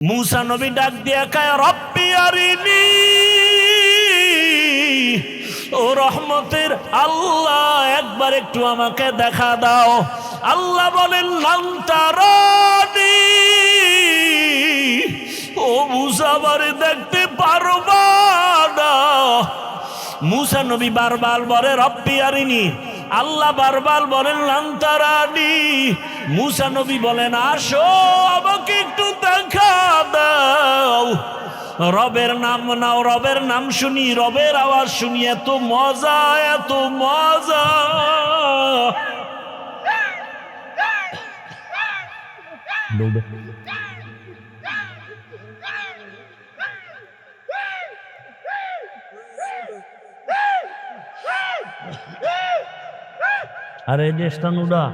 मूसा नबी डाक दिया कहे रब्बी अरिनी ओ रहमतेर अल्लाह एक बार एकटू आमाके देखा दाओ। अल्लाह बोलेन लं तारानी ओ मूसा बारे देखते पारबा ना। मूसा नबी बार बार बोले रब्बी अरिनी, আল্লাহ বারবার বলেন লান্তারানি। মুসা নবী বলেন আসো আমাকে একটু দেখা দাও। রবের নাম নাও, রবের নাম শুনি, রবের আওয়াজ শুনি, এত মজা এত মজা। अरे देशटा नुडा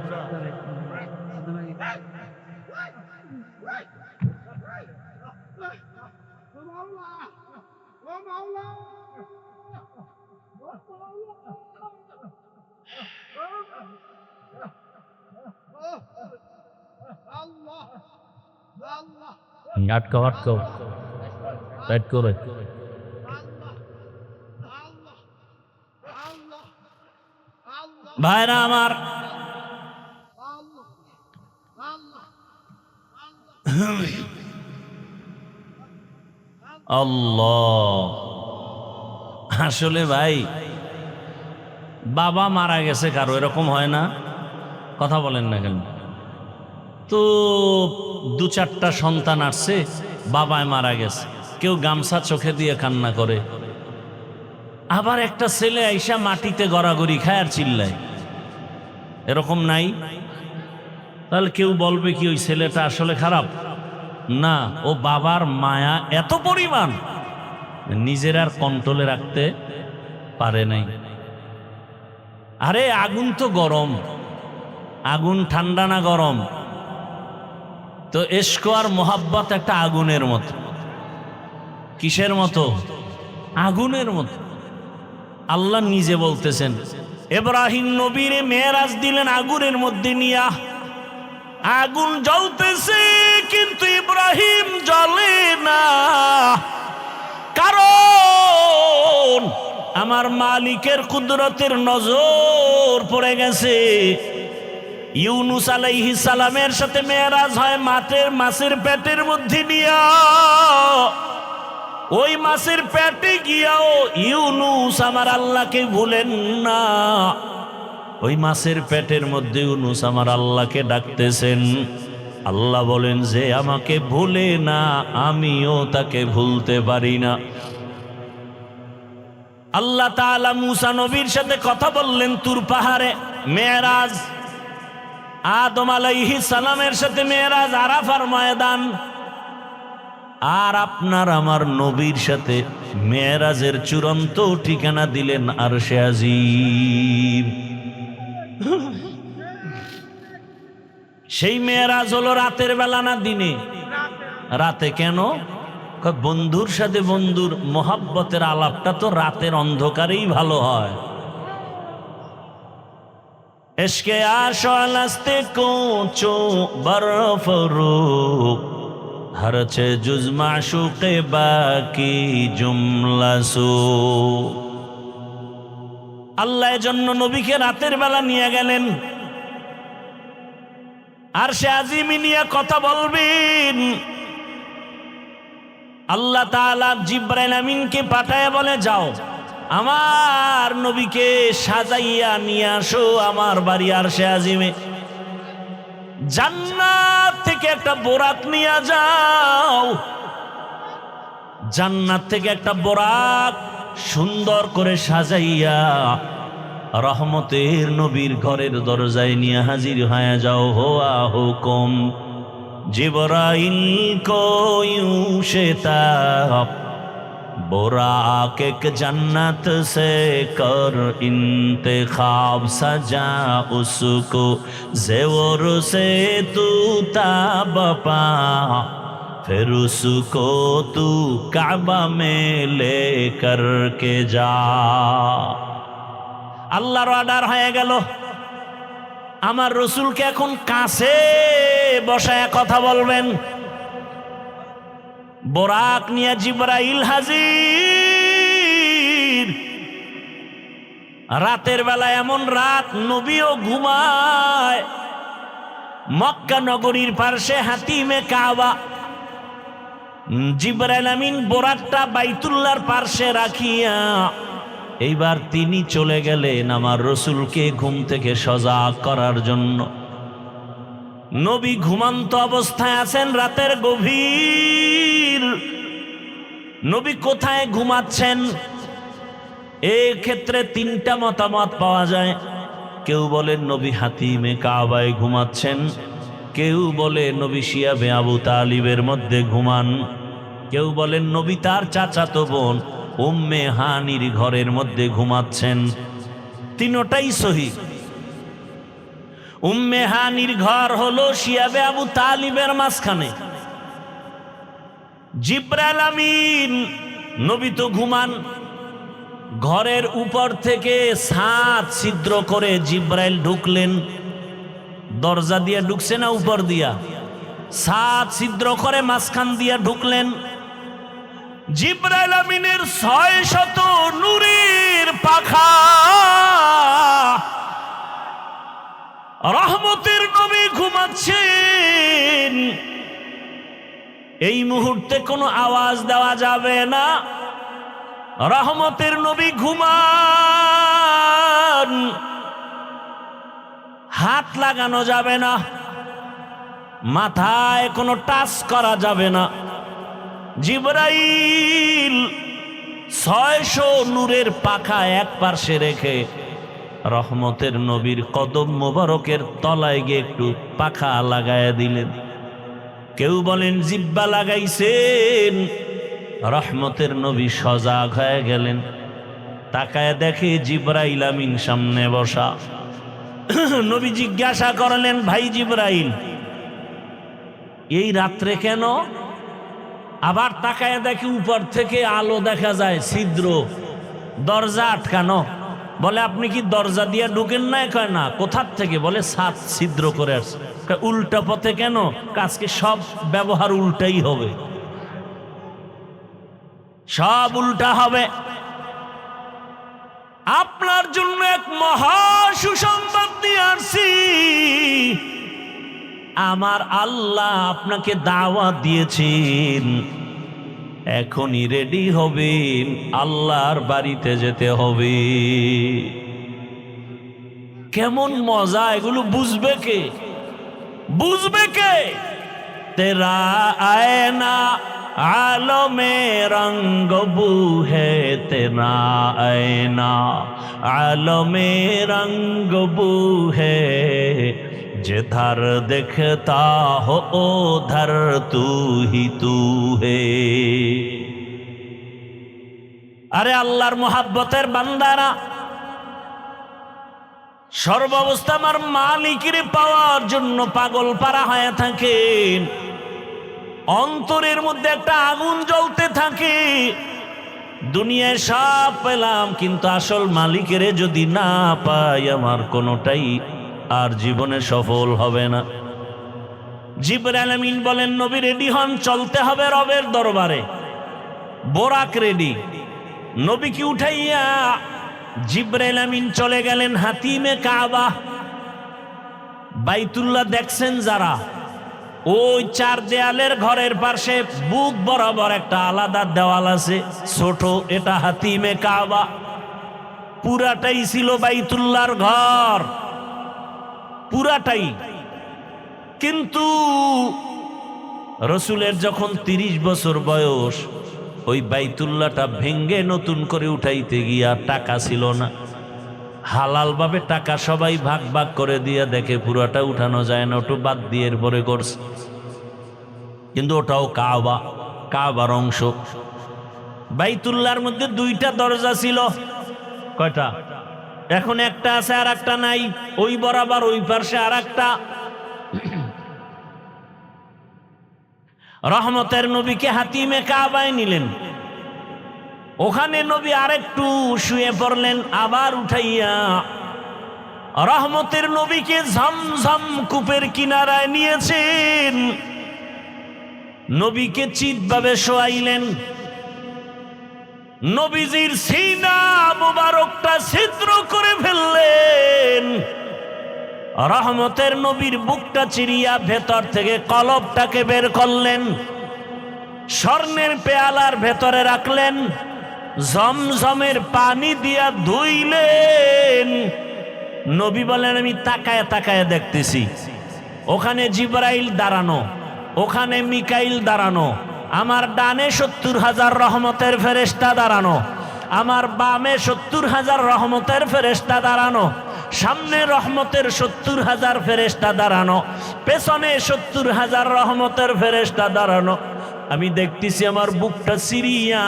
আটকাও আটকাও টাইট করে। ভাইরা আমার, আল্লাহ আসলে ভাই বাবা মারা গেছে কারো এরকম হয় না? কথা বলেন না কেন? তো দু চারটা সন্তান আসছে, বাবায় মারা গেছে, কেউ গামছা চোখে দিয়ে কান্না করে, আবার একটা ছেলে আইসা মাটিতে গড়াগড়ি খায় আর চিল্লায়, এরকম নাই? তাহলে কেউ বলবে কি ওই ছেলেটা আসলে খারাপ? না, ও বাবার মায়া এত পরিমাণ নিজের আর কন্ট্রোলে রাখতে পারে নাই। আরে আগুন তো গরম, আগুন ঠান্ডা না গরম? তো ইশক আর মোহাব্বত একটা আগুনের মতো। কিসের মতো? আগুনের মতো। আল্লাহ নিজে বলতেছেন ইব্রাহিম নবীরে মেরাজ দিলেন আগুনের মধ্যে নিয়া, আগুন জ্বলতেছে কিন্তু ইব্রাহিম জ্বলে না, কারণ আমার মালিকের কুদরতের নজর পড়ে গেছে। ইউনুস আলাইহিস সালামের সাথে মেরাজ হয় মাছের পেটের মধ্যে নিয়া, ওই মাছের পেটে গিয়াও ইউনুস আমার আল্লাহকে ভুলেন না। ওই মাছের পেটের মধ্যে ইউনুস আমার আল্লাহকে ডাকতেছেন। আল্লাহ বলেন যে আমাকে ভুলে না, আমিও তাকে ভুলতে পারি না। আল্লাহ তাআলা মুসা নবীর সাথে কথা বললেন তুর পাহাড়ে, মেরাজ। আদম আলাইহিস সালামের সাথে মেরাজ আরাফার ময়দান। আর আপনার আমার নবীর সাথে মেরাজের চূড়ান্ত ঠিকানা দিলেন আরশে আজিম। সেই মেরাজ হলো রাতের বেলা না দিনে? রাতে। কেন? বন্ধুর সাথে বন্ধুর মোহাব্বতের আলাপটা তো রাতের অন্ধকারেই ভালো হয়। इश्क़े आशोलस्ते कोचो बरफरूक हर छे जुज माशूक़े बाकी जुमला सो। আল্লাহ জন্য নবীকে রাতের বেলা নিয়ে গেলেন, আর সে আজিমি নিয়ে কথা বলবেন। আল্লাহ তাআলা জিবরাইল আমিনকে পাঠায় বলে যাও আমার নবীকে সাজাইয়া নিয়ে আসো আমার বাড়ি আরশে আজিমে। জান্নাত থেকে একটা বোরাক নিয়ে যাও, জান্নাত থেকে একটা বোরাক সুন্দর করে সাজাইয়া রহমতের নবীর ঘরের দরজায় নিয়ে হাজির হয়ে যাও। হোয়া হুকুম জিবরাইল কো यूं शिताब बुराक एक जन्नत से कर इंतखाब सजा उसको ज़ेवर से तू ताब पा फिर उसको तू काबा में ले कर के जा। আল্লাহর অর্ডার হয়ে গেল। আমার রসুলকে এখন কাছে বসায় কথা বলবেন। বোরাক নিয়ে জিবরাইল হাজির। রাতের বেলা এমন রাত নবীও ঘুমায়। মক্কা নগরীর পার্শ্বে হাতিমে কাবা। জিবরাইল আমিন বোরাকটা বাইতুল্লাহর পার্শ্বে রাখিয়া এইবার তিনি চলে গেলেন আমার রসুলকে ঘুম থেকে সজাগ করার জন্য। নবী ঘুমন্ত অবস্থায় আছেন, রাতের গভীর। নবী কোথায় ঘুমাচ্ছেন? এই ক্ষেত্রে তিনটা মতামত পাওয়া যায়। কেউ বলেন নবী হাতিমে কাবায় ঘুমাচ্ছেন, কেউ বলে নবী শিয়াবে আবু তালিবের মধ্যে ঘুমান, কেউ বলেন নবী তার চাচাতো বোন উম্মে হানির ঘরের মধ্যে ঘুমাচ্ছেন। তিনটাই সহিহ। উম্মে হানির ঘর হলো শিয়াবে আবু তালিবের মাঝখানে। জিবরাইল আমিন নবী তো ঘুমান। ঘরের উপর থেকে ছাদ ছিদ্র করে জিবরাইল ঢুকলেন। দরজা দিয়ে ঢুকছে না উপর দিয়া? ছাদ ছিদ্র করে মাঝখান দিয়া ঢুকলেন। জিবরাইল আমিনের 600 নূরের পাখা। রহমতের নবী ঘুমাচ্ছেন। এই মুহূর্তে কোনো আওয়াজ দেওয়া যাবে না। রহমতের নবী ঘুমান। হাত লাগানো যাবে না, মাথায় কোনো টাচ করা যাবে না। জিবরাইল 600 নূরের পাখা এক পার্শ্বে রেখে রহমতের নবীর কদম মোবারকের তলায় গিয়ে একটু পাখা লাগায়া দিলেন। কেউ বলেন জিব্বা লাগাইছেন। রহমতের নবী সজাগ হয়ে গেলেন। তাকায় দেখে জিবরাইল আমিন সামনে বসা। নবী জিজ্ঞাসা করলেন, ভাই জিবরাইল, এই রাত্রে কেন? আবার তাকায় দেখে উপর থেকে আলো দেখা যায়, ছিদ্র, দরজা আটকানো। বলে আপনি কি দরজা দিয়ে ঢুকেন না? কয় না। কোথার থেকে? বলে ছাদ ছিদ্র করে আসছে। উল্টা পথে কেন? আজকে সব ব্যবহার উল্টাই হবে, সব উল্টা হবে। আপনার জন্য এক মহা সুসংবাদ দিয়ে আসছি। আমার আল্লাহ আপনাকে দাওয়াত দিয়েছেন, এখনই রেডি হবেন, আল্লাহর বাড়িতে যেতে হবে। কেমন মজা! এগুলো বুঝবে কে? বুঝবে কে? তেরা আয়না আলমে রঙ্গ বু হে, তেরা আয়না আলমে রঙ্গ বু হে, जिधर देखता हो उधर तू ही तू है। আরে আল্লাহর মোহাব্বতের বান্দারা, সর্বাবস্থা আমার মালিকের পাওয়ার জন্য পাগল পারা হয়ে থাকেন। অন্তরের মধ্যে একটা আগুন জ্বলতে থাকে। দুনিয়ায় সব পেলাম, কিন্তু আসল মালিকের যদি না পাই আমার কোনোটাই আর জীবনে সফল হবে না। জিবরাইল আমিন বলেন, নবী রেডি হন, চলতে হবে রবের দরবারে। বোরাক রেডি। নবীকে উঠাইয়া জিবরাইল আমিন চলে গেলেন হাতিমে কাবা। বাইতুল্লাহ দেখছেন যারা, ওই 4 দেয়ালের ঘরের পাশে বুক বরাবর একটা আলাদা দেওয়াল আছে, ছোট। এটা হাতিমে কাবা। পুরাটাই ছিল বাইতুল্লাহর ঘর, পুরাটাই। কিন্তু রসুলের যখন 30 বছর বয়স, ওই বাইতুল্লাহটা ভেঙ্গে নতুন করে উঠাইতে গিয়া টাকা ছিল না। হালাল ভাবে টাকা সবাই ভাগ ভাগ করে দিয়া দেখে পুরাটা উঠানো যায় না, ওটা বাদ দিয়ে এরপরে করছে। কিন্তু ওটাও কাবা, কাবার অংশ। বাইতুল্লাহর মধ্যে 2টা দরজা ছিল। কয়টা? এখন একটা আছে আর একটা নাই। ওই বরাবর ওই পাশে আর একটা। রহমতের নবীকে হাতিমে কাবায় নিলেন। ওখানে নবী আরেকটু শুয়ে পড়লেন, আবার উঠাইয়া রহমতের নবীকে ঝমঝম কূপের কিনারায় নিয়েছেন। নবীকে চিৎভাবে শোয়াইলেন, নবীজির সিনা মুবারকটা ছিদ্র করে ফেললেন, রহমতের নবীর বুকটা চিরিয়া ভেতর থেকে কলবটাকে বের করলেন, স্বর্ণের পেয়ালার ভেতরে রাখলেন, জমজমের পানি দিয়া ধুইলেন। নবী বলেন আমি তাকায় তাকায় দেখতেছি, ওখানে জিবরাইল দাঁড়ানো, ওখানে মিকাইল দাঁড়ানো, আমার ডানে 70,000 রহমতের ফেরেশতা দাঁড়ানো, আমার বামে 70,000 রহমতের ফেরেশতা দাঁড়ানো, সামনে রহমতের 70,000 ফেরেশতা দাঁড়ানো, পেছনে 70,000 রহমতের ফেরেশতা দাঁড়ানো। আমি দেখতেছি আমার বুকটা সিরিয়া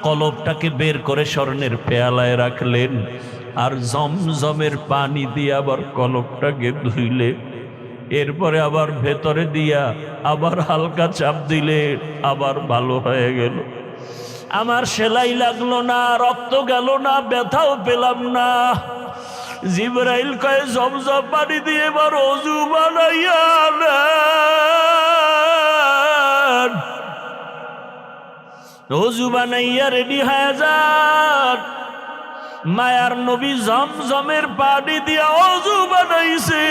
কলবটাকে বের করে স্বর্ণের পেয়ালায় রাখলেন, আর জমজমের পানি দিয়ে আবার কলবটাকে ধুইলে, এরপরে আবার ভেতরে দিয়া আবার হালকা চাপ দিলে আবার ভালো হয়ে গেল। আমার সেলাই লাগলো না, রক্ত গেল না, ব্যথাও পেলাম না। জিবরাইল কয়ে জমজম পানি দিয়ে এবার অজু বানাইয়া নেন, অজু বানাইয়া রেডি হয়ে যান। মায়ার নবী জমজমের পানি দিয়া অজু বানাইছে।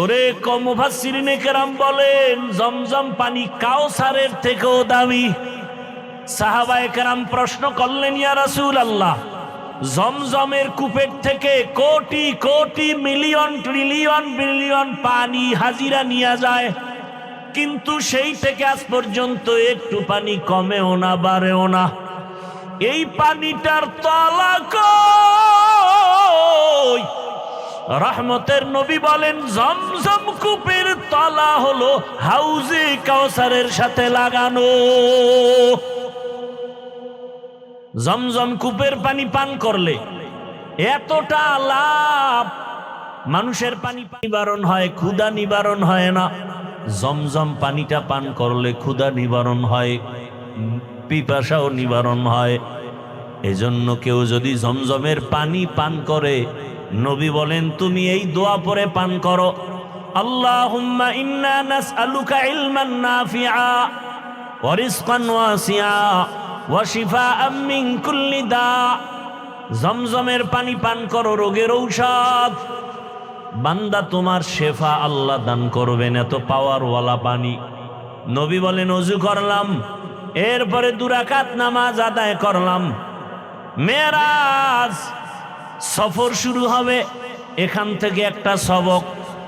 ওরে মুফাসসিরিনে কেরাম বলেন জমজম পানি কাউসারের থেকেও দামি। সাহাবায়ে কেরাম প্রশ্ন করলেন, ইয়া রাসূলুল্লাহ, জমজমের কূপের থেকে crore crore million trillion billion পানি হাজিরা নিয়ে যায়, কিন্তু সেই থেকে আজ পর্যন্ত একটু পানি কমেও না বাড়েও না, এই পানিটার তলা কই? রহমতের নবী বলেন জমজম কূপের তলা হলো হাউজে কাউসারের সাথে লাগানো। জমজম কূপের পানি পান করলে এতটা লাভ, মানুষের পানি নিবারণ হয়, ক্ষুধা নিবারণ হয় না। জমজম পানিটা পান করলে ক্ষুধা নিবারণ হয়, পিপাসাও নিবারণ হয়। এজন্য কেউ যদি জমজমের পানি পান করে, নবী বলেন তুমি এই দোয়া পড়ে পান করো, আল্লাহুম্মা ইন্না নাসআলুকা ইলমান নাফিআ ওয়া রিজকান ওয়াসিআ ওয়া শিফাআম মিন কুল্লি দা। জমজমের পানি পান করো, রোগের ঔষধ। বান্দা তোমার শেফা আল্লাহ দান করবেন, এত পাওয়ারওয়ালা পানি। নবী বলেন ওযু করলাম, এরপরে 2 রাকাত নামাজ আদায় করলাম। মেরাজ সফর শুরু হবে, এখান থেকে একটা সবক,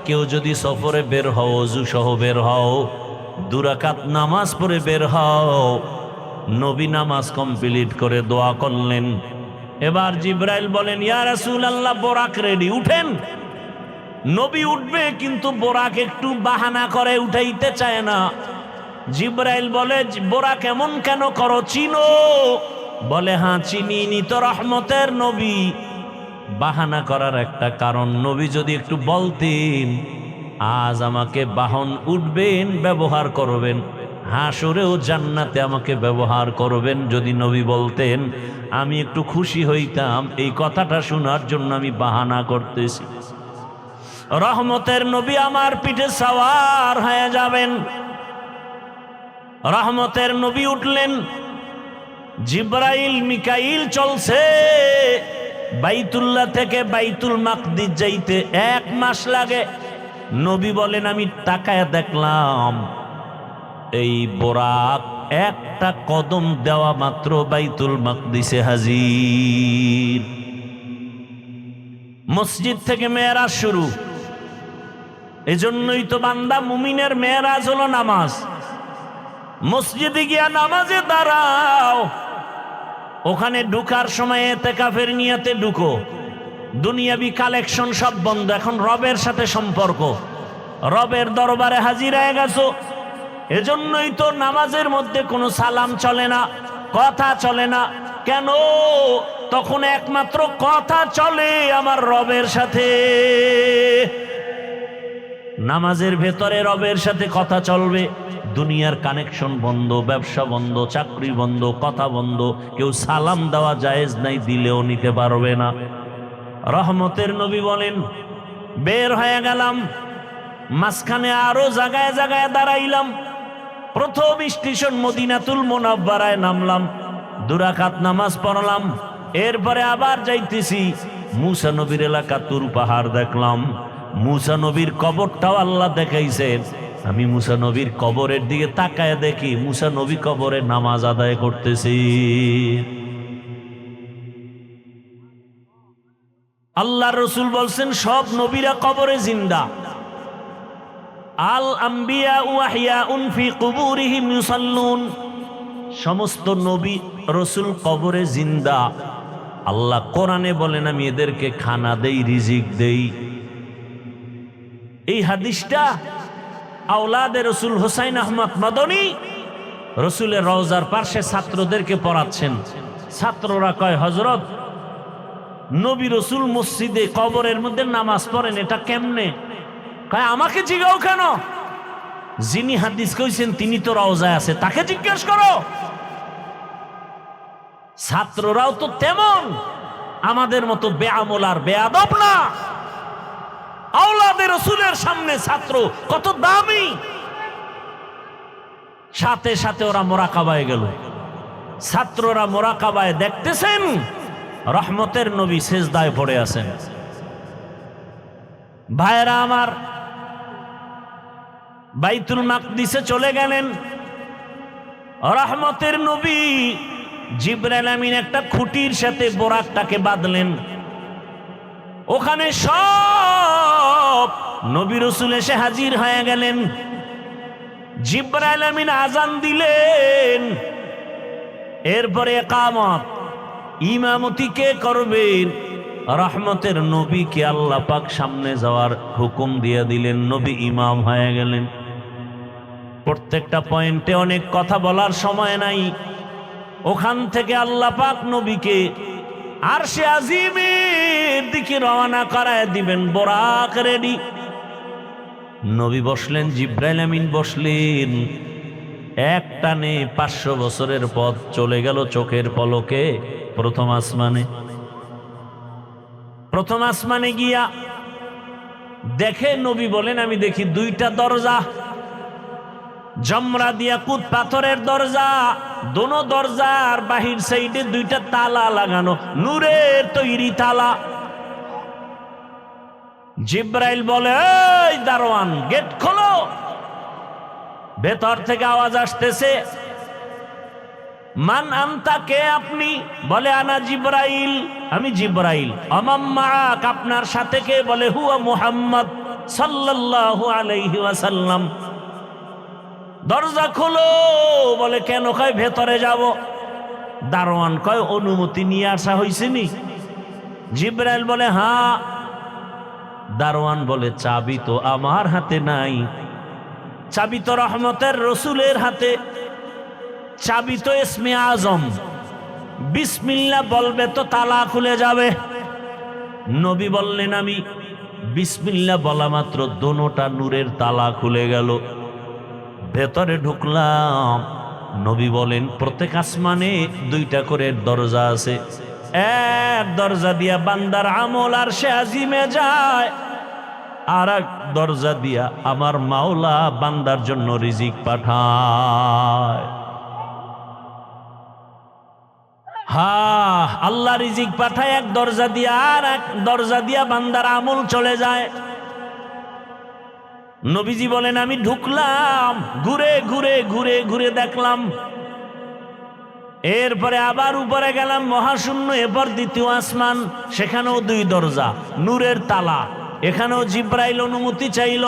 কেউ যদি সফরে বের হও, ওযু সহ বের হও, 2 রাকাত নামাজ পড়ে বের হও। নবী নামাজ কমপ্লিট করে দোয়া করলেন। এবার জিবরাইল বলেন, ইয়া রাসূলুল্লাহ, বোরাক রেডি, উঠেন। নবী উঠবে, কিন্তু বোরাক একটু বাহানা করে, উঠাইতে চায় না। জিবরাইল বলে, বোরাক এমন কেন করো, চিনো? বলে হ্যাঁ চিনি, নি তো রহমতের নবী। বাহানা করার একটা কারণ, নবী যদি একটু বলতেন আজ আমাকে বাহন উঠবেন, ব্যবহার করবেন, হাসরেও জান্নাতে আমাকে ব্যবহার করবেন, যদি নবী বলতেন আমি একটু খুশি হইতাম। এই কথাটা শোনার জন্য আমি বাহানা করতেছি। রহমতের নবী আমার পিঠে সওয়ার হয়ে যাবেন। রহমতের নবী উঠলেন, জিবরাইল মিকাইল চলছে। বাইতুল্লাহ থেকে বাইতুল মাকদিস যাইতে 1 মাস লাগে। নবী বলেন আমি তাকায় দেখলাম এই বোরাক একটা কদম দেওয়া মাত্র বাইতুল মাকদিসে হাজির। মসজিদ থেকে মেরাজ শুরু। এজন্যই তো বান্দা মুমিনের মেরাজ হলো নামাজ। মসজিদে গিয়া নামাজে দাঁড়াও, ওখানে ঢুকার সময় ইতিকাফের নিয়তে ঢুকো। দুনিয়াবি কালেকশন সব বন্ধ, এখন রবের সাথে সম্পর্ক, রবের দরবারে হাজির হয়ে গেছো। এজন্যই তো নামাজের মধ্যে কোনো সালাম চলে না, কথা চলে না। কেন? তখন একমাত্র কথা চলে আমার রবের সাথে। নামাজের ভেতরে রবের সাথে কথা চলবে। দুনিয়ার কানেকশন বন্ধ, ব্যবসা বন্ধ, চাকরি বন্ধ, কথা বন্ধ। কেউ সালাম দেওয়া জায়েজ নাই, দিলেও নিতে পারবে না। রহমতের নবী বলেন বের হয়ে গেলাম, মাঝখানে আরো জায়গায় জায়গায় দাঁড়াইলাম। প্রথম স্টেশন মদিনাতুল মুনাওয়ারায় নামলাম, 2 রাকাত নামাজ পড়লাম। এরপরে আবার যাইতেছি, মুসা নবীর এলাকা তুর পাহাড় দেখলাম। মুসা নবীর কবরটাও আল্লাহ দেখাইছেন। আমি মুসা নবীর কবরের দিকে তাকায় দেখি মুসা নবী কবরে নামাজ আদায় করতেছি। আল্লাহর রাসূল বলছেন সব নবীরা কবরে জিন্দা। আল আম্বিয়া ওয়াহিয়াউন ফি কুবুরিহিম ইউসাল্লুন, সমস্ত নবী রাসূল কবরে জিন্দা। আল্লাহ কোরআনে বলেন আমি এদেরকে খানা দেই, রিজিক দেই। এই হাদিসটা আওলাদে রাসূল হুসাইন আহমদ মাদানী রাসূলের রওজার পাশে ছাত্রদেরকে পড়াচ্ছেন। ছাত্ররা কয় হযরত, নবী রাসূল মসজিদে কবরের মধ্যে নামাজ পড়েন, এটা কেমনে? কয় আমাকে জিজ্ঞাও কেন? যিনি হাদিস কইছেন তিনি তো রওজায় আছে, তাকে জিজ্ঞেস করো। ছাত্ররাও তো তেমন আমাদের মতো বেআমল আর বেয়াদব না। আওলাদে রাসূলের সামনে ছাত্র কত দামি। সাথে সাথে ওরা মোরাকাবায় গেল। ছাত্ররা মোরাকাবায় দেখতেছেন রহমতের নবী সেজদায় পড়ে আছেন। ভাইরা আমার, বাইতুল মাকদিসে চলে গেলেন। রহমতের নবী জিবরাইল আমিন একটা খুঁটির সাথে বোরাকটাকে বাঁধলেন। ওখানে সব নবী রাসূল এসে হাজির হয়ে গেলেন। জিবরাইল আমিন আজান দিলেন। এরপরে ইকামত, ইমামতি কে করবেন? রহমতের নবীকে আল্লাহ পাক সামনে যাওয়ার হুকুম দিয়ে দিলেন। নবী ইমাম হয়ে গেলেন। প্রত্যেকটা পয়েন্টে অনেক কথা বলার সময় নাই। ওখান থেকে আল্লাহ পাক নবীকে আরশে আজিমের দিকে রওনা করায় দিবেন, বোরাক রেডি। নবী বসলেন, জিবরাইল আমিন বসলেন। এক টানে 500 বছরের পথ চলে গেল চোখের পলকে। প্রথম আসমানে, প্রথম আসমানে গিয়া দেখে নবী বলেন আমি দেখি 2টা দরজা, জমরা দিয়া কুত পাথরের দরজা। দোনো দরজার বাহির সাইডে 2টা তালা লাগানো, নূরের তৈরি তালা। জিবরাইল বলে এই দারোয়ান, গেট খোলো। ভেতর থেকে আওয়াজ আসতেছে, মান আনতা, কে আপনি? বলে আনা জিবরাইল, আমি জিবরাইল। আমাম্মাক, আপনার সাথে কে? বলে হুয়া মুহাম্মদ সাল্লাল্লাহু আলাইহি ওয়াসাল্লাম। দরজা খোলো। বলে কেন? কয় ভেতরে যাব। দারোয়ান কয় অনুমতি নিয়ে আসা হয়েছে নি? জিবরাইল বলে হ্যাঁ। দারোয়ান বলে চাবি তো আমার হাতে নাই, চাবি তো রহমতের রসুলের হাতে, চাবি তো ইসমে আজম, বিসমিল্লাহ বলবে তো তালা খুলে যাবে। নবী বললেন আমি বিসমিল্লাহ বলা মাত্র দোনোটা নূরের তালা খুলে গেল। ভেতরে ঢুকলাম। নবী বলেন প্রত্যেক আসমানে 2টা করে দরজা আছে। এক দরজা দিয়া বান্দার আমল আরশে আজিমে যায়, আর এক দরজা দিয়া আমার মাওলা বান্দার জন্য রিজিক পাঠায়। আল্লাহ রিজিক পাঠায় এক দরজা দিয়া, আর এক দরজা দিয়া বান্দার আমল চলে যায়। নবীজি বলেন আমি ঢুকলাম, ঘুরে ঘুরে ঘুরে ঘুরে দেখলাম। এরপরে আবার উপরে গেলাম মহাশূন্য। এরপর 2য় আসমান, সেখানেও 2 দরজা, নূরের তালা। এখানেও জিবরাইল অনুমতি চাইল।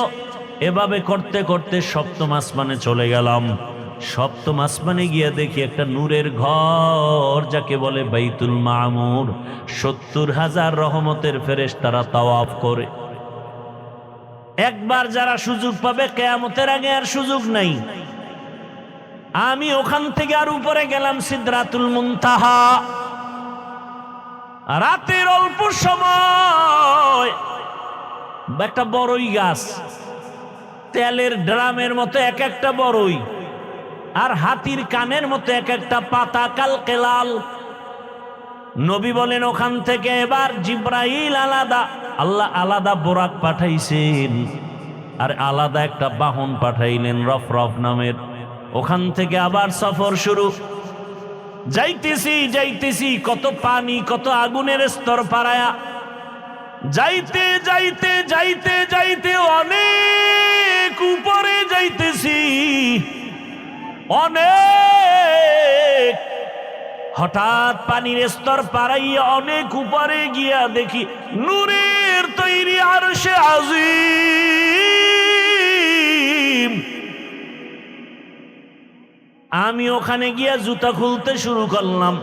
এভাবে করতে করতে 7ম আসমানে চলে গেলাম। 7ম আসমানে গিয়ে দেখি একটা নূরের ঘর, যাকে বলে বাইতুল মামুর। 70,000 রহমতের ফেরেশতারা তাওয়াফ করে। একবার যারা সুযোগ পাবে, কিয়ামতের আগে আর সুযোগ নাই। আমি ওখান থেকে আর উপরে গেলাম সিদরাতুল মুনতাহা। রাতের অল্প সময় একটা বড়ই গাছ, তেলের ড্রামের মতো এক একটা বড়ই, আর হাতির কানের মতো এক একটা পাতা, কালকেলাল। নবী বলেন ওখান থেকে এবার জিবরাইল আলাদা, আল্লাহ আলাদা বোরাক পাঠাইছেন। আর আলাদা একটা বাহন পাঠাইলেন রফরফ নামের। ওখান থেকে আবার সফর শুরু। যাইতেছি যাইতেছি, কত পানি, কত আগুনের স্তর পারায়া যাইতে যাইতে যাইতে যাইতে অনেক উপরে যাইতেছি, অনেক। হঠাৎ পানির স্তর পারাইয়া অনেক উপরে গিয়া দেখি নূরের তৈরি আরশে আজিম। আমি ওখানে গিয়া জুতা খুলতে শুরু করলাম।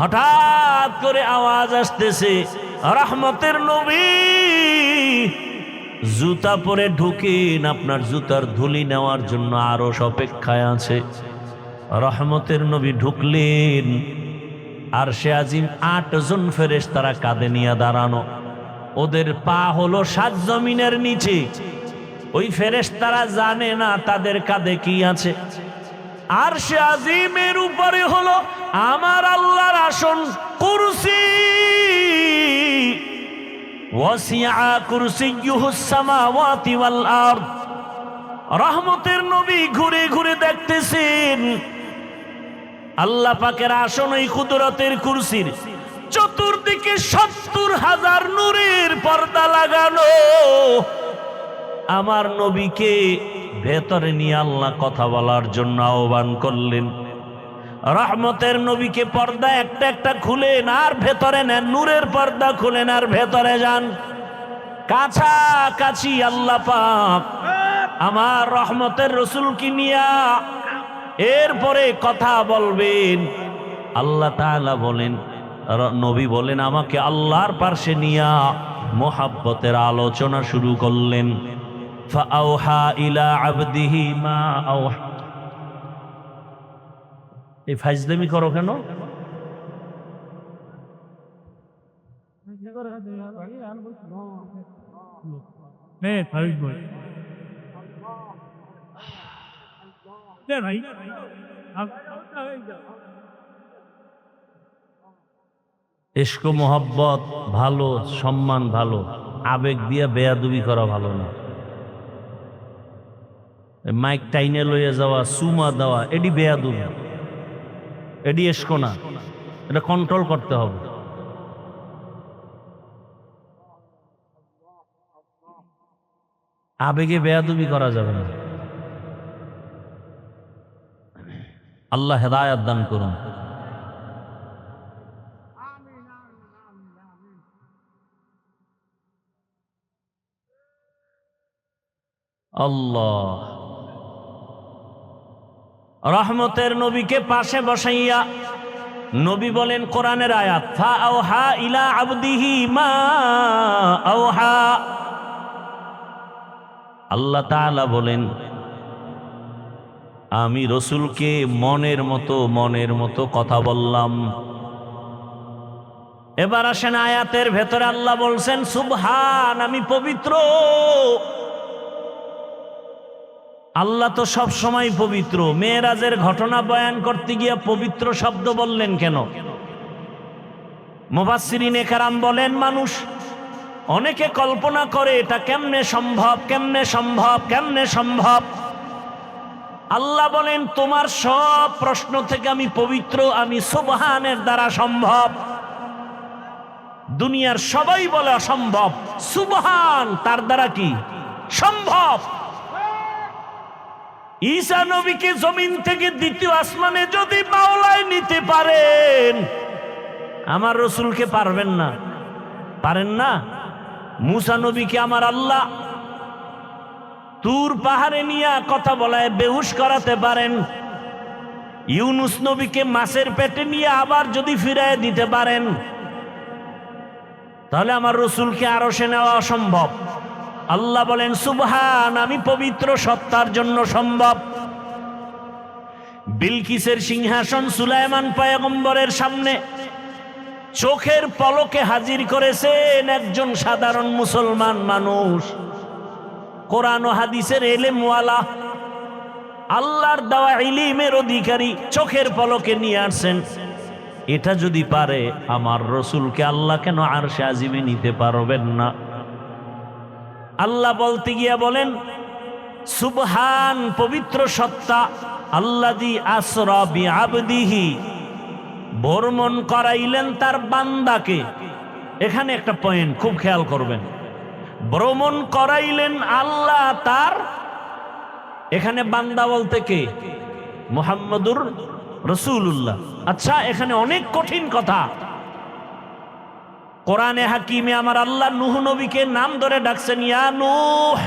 হঠাৎ করে আওয়াজ আসতেছে, রহমতের নবী জুতা পরে ঢুকেন, আপনার জুতার ধুলি নেওয়ার জন্য আরশ অপেক্ষায় আছে। রহমতের নবী ঢুকলেন, আরশে আজিম ৮ জন ফেরেশতারা কাঁধে নিয়ে দাঁড়ানো। ওদের পা হলো ৭ জমিনের নিচে। ওই ফেরেশতারা জানে না তাদের কাঁধে কি আছে। আরশে আজিমের উপরে হলো আমার আল্লাহর আসন, কুরসি। ওয়াসিআ কুরসিয়্যুহুস সামাওয়াতি ওয়াল আরদ। রহমতের নবী ঘুরে ঘুরে দেখতেছেন আল্লাহ পাকের আসন ওই কুদরতের কুরসির চতুর্দিকে ৭০,০০০ নূরের পর্দা লাগানো। আমার নবীকে ভেতরে নিয়ে আল্লাহ কথা বলার জন্য আহ্বান করলেন। রহমতের নবীকে পর্দা একটা একটা খুলেন আর ভেতরে নেন, নূরের পর্দা খুলেন আর ভেতরে যান। কাছাকাছি আল্লাহ পাক আমার রহমতের রসুলকে নিয়া এরপরে কথা বলবেন। আল্লাহ তাআলা বলেন, নবী বলেন, আমাকে আল্লাহর পাশে নিয়া মোহাব্বতের আলোচনা শুরু করলেন। ফাআওহা ইলা আবদিহি মা আওহা। এই ফাজলামি করো কেন? ইশক মোহাব্বত ভালো, সম্মান ভালো, আবেগ দিয়া বেয়াদবি করা ভালো না। মাইক টাইনে লইয়া যাওয়া, সুমা দেওয়া, এডি বেয়াদবি, এডি ইশক না। এটা কন্ট্রোল করতে হবে। আবেগে বেয়াদবি করা যাবে না। আল্লাহ হেদায়েত দান করুন। আল্লাহ রহমতের নবীকে পাশে বসাইয়া নবী বলেন কোরআনের আয়াত, ফাআওহা ইলা আবদিহি মা আওহা। আল্লাহ তাআলা বলেন, আমি রসুলকে মনের মতো কথা বললাম। এবার আসেন আয়াতের ভেতরে আল্লাহ বলছেন, সুবহান, আমি পবিত্র। আল্লাহ তো সব সময় পবিত্র। মেরাজের ঘটনা বয়ান করতে গিয়ে পবিত্র শব্দ বললেন কেন? মুফাসসিরিনে কেরাম বলেন, মানুষ অনেকে কল্পনা করে এটা কেমনে সম্ভব, কেমনে সম্ভব, কেমনে সম্ভব। আল্লাহ বলেন, তোমার সব প্রশ্ন থেকে আমি পবিত্র, আমি সুবহানের দ্বারা সম্ভব। দুনিয়ার সবাই বলে অসম্ভব, সুবহান তার দ্বারা কি সম্ভব। ঈসা নবীকে জমিন থেকে দ্বিতীয় আসমানে যদি মাওলায় নিতে পারেন, আমার রসুলকে পারবেন না? পারেন না? মুসা নবীকে আমার আল্লাহ তুর পাহাড়ে নিয়ে কথা বলায় বেহুশ করাতে পারেন। ইউনুস নবীকে মাছের পেটে নিয়ে আবার যদি ফিরায় দিতে পারেন, তাহলে আমার রসুলকে আরশে নেওয়া অসম্ভব। আল্লাহ বলেন, সুবহান, আমি পবিত্র, সত্তার জন্য সম্ভব। বিলকিসের সিংহাসন সুলাইমান পয়গম্বরের সামনে চোখের পলকে হাজির করেছেন একজন সাধারণ মুসলমান মানুষ, কোরআন ও হাদিসের এলেমওয়ালা, আল্লাহর দেওয়া ইলমের অধিকারী, চোখের পলকে নিয়ে আসছেন। এটা যদি পারে, আমার রসুলকে আল্লাহ কেন আরশে আজিমে নিতে পারবেন না? আল্লাহ বলতে গিয়া বলেন, সুবহান পবিত্র সত্তা, আল্লাযী আসরা বিআবদিহি, ভ্রমণ করাইলেন তার বান্দাকে। এখানে একটা পয়েন্ট খুব খেয়াল করবেন, ভ্রমণ করাইলেন আল্লাহ তার, এখানে বান্দা বলতে কে? মুহাম্মদুর রাসূলুল্লাহ। আচ্ছা, এখানে অনেক কঠিন কথা। কোরআনে হাকিমে আমার আল্লাহ নূহ নবীকে নাম ধরে ডাকছেন, ইয়া নূহ।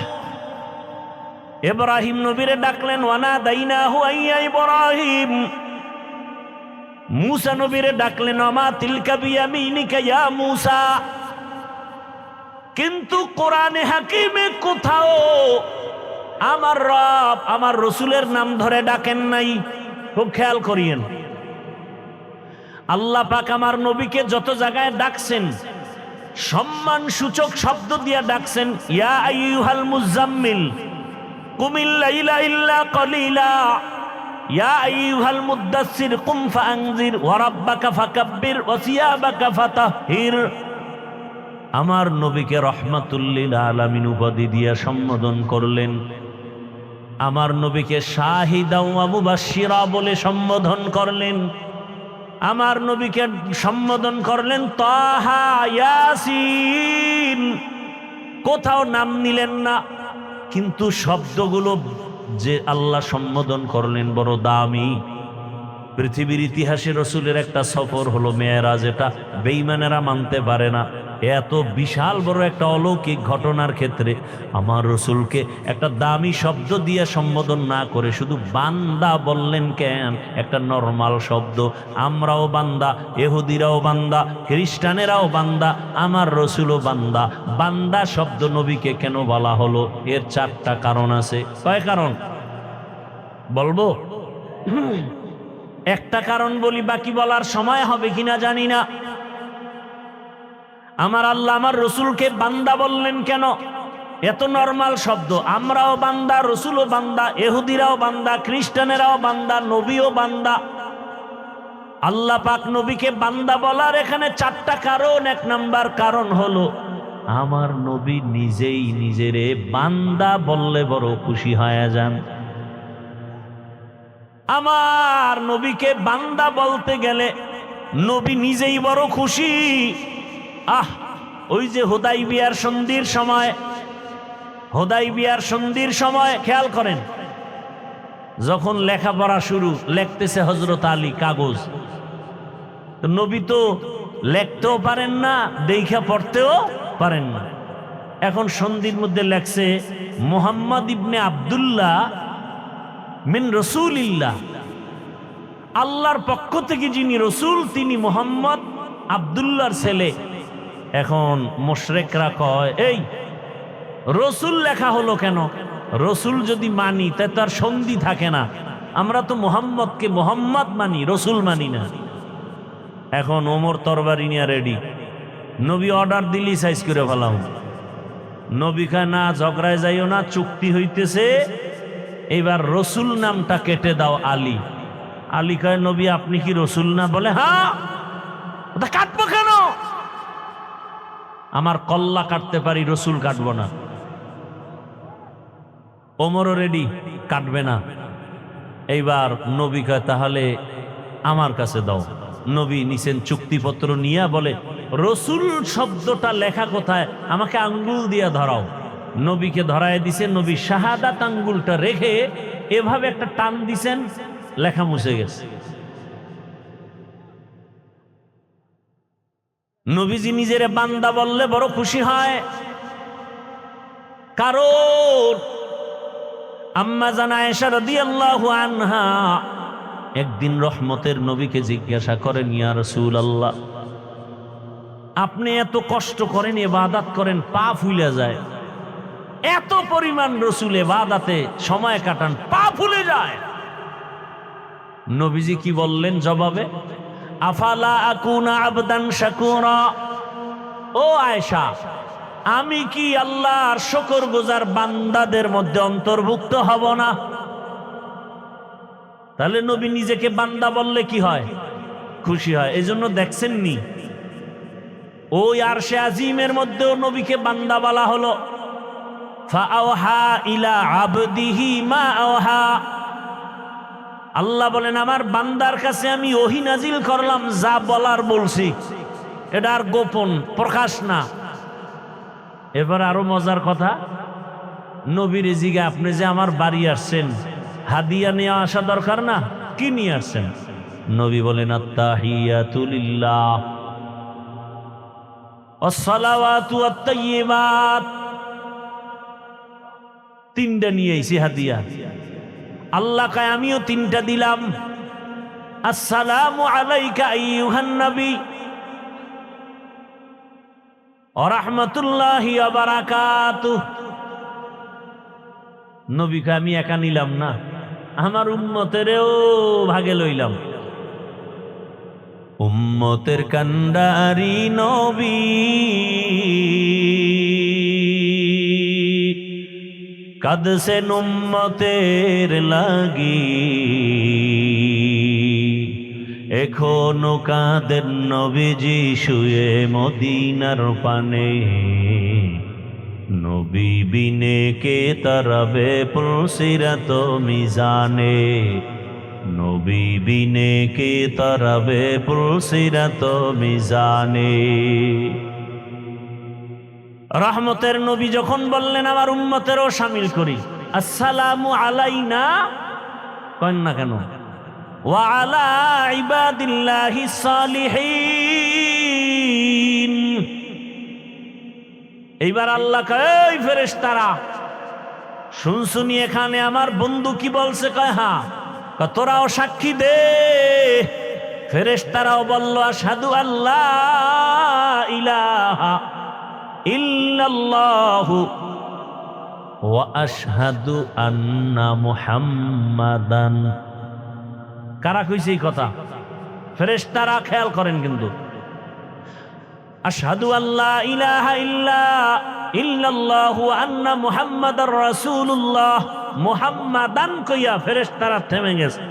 ইব্রাহিম নবীরে ডাকলেন ওয়ানাদাইনাহু আইয়া ইব্রাহিম। মূসা নবীরে ডাকলেন ওমা তিলকা বিয়ামিনিকা ইয়া মূসা। কিন্তু কোরআনে হাকিমে কোথাও আমার রব আমার রসুলের নাম ধরে ডাকেন নাই। খুব খেয়াল করিয়েন, আল্লাহ পাক আমার নবীকে যত জায়গায় ডাকছেন সম্মান সূচক শব্দ দিয়ে ডাকছেন, ইয়া আইয়ুহাল মুজাম্মিল কুমিল লাইলা ইল্লা কলিলা, ইয়া আইয়ুহাল মুদ্দাসসির কুম ফাআনজির ওয়া রাব্বাকা ফাকাব্বির ওয়া সিয়াবাকা ফাতাহহির। আমার নবীকে রহমাতুল লিল আলামিন উপাধি দিয়ে সম্বোধন করলেন, আমার নবীকে শাহিদা ওয়া মুবাশশিরা বলে সম্বোধন করলেন, আমার নবীকে সম্বোধন করলেন তাহা ইয়াসিন। কোথাও নাম নিলেন না, কিন্তু শব্দগুলো যে আল্লাহ সম্বোধন করলেন বড় দামি। পৃথিবীর ইতিহাসে রসুলের একটা সফর হলো মেয়েরাজ, এটা বেঈমানেরা মানতে পারে না। এত বিশাল বড় একটা অলৌকিক ঘটনার ক্ষেত্রে আমার রসুলকে একটা দামি শব্দ দিয়ে সম্বোধন না করে শুধু বান্দা বললেন কেন? একটা নরমাল শব্দ। আমরাও বান্দা, ইহুদিরাও বান্দা, খ্রিস্টানেরাও বান্দা, আমার রসুলও বান্দা। বান্দা শব্দ নবীকে কেন বলা হলো? এর চারটা কারণ আছে। কয় কারণ বলবো? একটা কারণ বলি, বাকি বলার সময় হবে কিনা জানি না। আমার আল্লাহ আমার রসুলকে বান্দা বললেন কেন? এত নরমাল শব্দ। আমরাও বান্দা, রসুলও বান্দা, ইহুদিরাও বান্দা, খ্রিস্টানেরাও বান্দা, নবীও বান্দা। আল্লাহ পাক নবীকে বান্দা বলার এখানে চারটা কারণ। এক নাম্বার কারণ হলো আমার নবী নিজেই নিজেরে বান্দা বললে বড় খুশি হয়ে যান। আমার নবীকে বান্দা বলতে গেলে নবী নিজেই বড় খুশি। ওই যে হুদাইবিয়ার সন্ধির সময় খেয়াল করেন, যখন লেখাপড়া শুরু, লিখতেছে হযরত আলী কাগজ। নবী তো লিখতেও পারেন না, দেখা পড়তেও পারেন না। এখন সন্ধির মধ্যে লেখছে মুহাম্মদ ইবনে আব্দুল্লাহ মিন রসুলিল্লাহ, আল্লাহর পক্ষ থেকে যিনি রসুল তিনি মুহাম্মদ আব্দুল্লাহর ছেলে। এখন মুশরিকরা কয়, এই রসুল লেখা হলো কেন? রসুল যদি মানি তাই তো আর সন্ধি থাকে না। আমরা তো মুহাম্মদকে মুহাম্মদ মানি, রসুল মানি না। এখন ওমর তরবারি নিয়ে রেডি, নবী অর্ডার দিলি সাইজ করে ফেলাম। নবী কয় না, ঝগড়ায় যাইও না, চুক্তি হইতেছে, এবার রসুল নামটা কেটে দাও আলী। আলী কয় নবী আপনি কি রসুল না? বলে হ্যাঁ। ওটা কাটবো কেন? আমার কল্লা কাটতে পারি, রসুল কাটবো না। ওমরও রেডি, কাটবে না। এইবার নবী কয় তাহলে আমার কাছে দাও। নবী নিছেন চুক্তিপত্র নিয়ে, বলে রসুল শব্দটা লেখা কোথায়? আমাকে আঙ্গুল দিয়া ধরাও। নবীকে ধরায় দিছেন, নবী শাহাদাত আঙ্গুলটা রেখে এভাবে একটা টান দিছেন, লেখা মুছে গেছে। নবীজি নিজের বান্দা বললে বড় খুশি হয়, কারণ আম্মা জান আয়েশা রাদিয়াল্লাহু আনহা একদিন রহমতের নবীকে জিজ্ঞাসা করেন, ইয়া রাসূলুল্লাহ আপনি এত কষ্ট করেন, ইবাদত করেন, পা ফুলে যায়, এত পরিমাণ রসুল ইবাদতে সময় কাটান, পা ফুলে যায়। নবীজি কি বললেন জবাবে? আফালা আকুনা আবদান শাকুরা, ও আয়েশা আমি কি আল্লাহর শুকরগুজার বান্দাদের মধ্যে অন্তর্ভুক্ত হব না? তাহলে নবী নিজেকে বান্দা বললে কি হয়? খুশি হয়। এজন্য দেখছেন নি ওই আরশে আজিমের মধ্যেও নবীকে বান্দা বলা হলো। ফাআওহা ইলা আবদিহি মা আওহা। আল্লাহ বলেন আমার বান্দার কাছে আমি ওহী নাজিল করলাম, যা বলার বলছি, এটা আর গোপন প্রকাশ না। এবার আরো মজার কথা, নবীর জিগে আপনি যে আমার বাড়ি আসছেন, হাদিয়া নিয়ে আসা দরকার না? কি নিয়ে আসছেন? নবী বলেন আত্তাহিয়াতু লিল্লাহ ওয়াসসালাওয়াতু ওয়াত-তাইয়্যিবাত। তিনটা নিয়ে আইছি হাদিয়া। আল্লাহ কয় আমিও তিনটা দিলাম। আসসালামু আলাইকা আইয়ুহান নবী ওয়া রাহমাতুল্লাহি ওয়া বারাকাতুহু। নবীকে আমি একা নিলাম না, আমার উম্মতেরও ভাগে লইলাম। উম্মতের কান্ডারি নবী, কাঁদছেন উম্মতের লাগি, এখনো কাঁদেন নবীজি শুয়ে মদিনার পানে। নবী বিনে কে তারাবে পুলসিরাত মিজানে, নবী বিনে কে তারাবে পুলসিরাত মিজানে। রহমতের নবী যখন বললেন আমার উম্মতেরও শামিল করি, আসসালামু আলাইনা কন না কেন, ওয়া আলা ইবাদিল্লাহিস সালিহিন। এইবার আল্লাহ কয় এই ফেরেশতারা শুনছুনি এখানে আমার বন্ধু কি বলছে? কয় হ্যাঁ। তোরাও সাক্ষী দে। ফেরেশতারাও বলল আশহাদু আল্লাহ ইলাহা ইল্লাল্লাহু ওয়া আশহাদু আন্না মুহাম্মাদান। কারা কইছে এই কথা? ফেরেশতারা। খেয়াল করেন কিন্তু, আশহাদু আল্লা ইলাহা ইল্লাল্লাহু ওয়া আন্না মুহাম্মাদার রাসূলুল্লাহ। মুহাম্মাদান কইয়া ফেরেশতারা থেমে গেছে।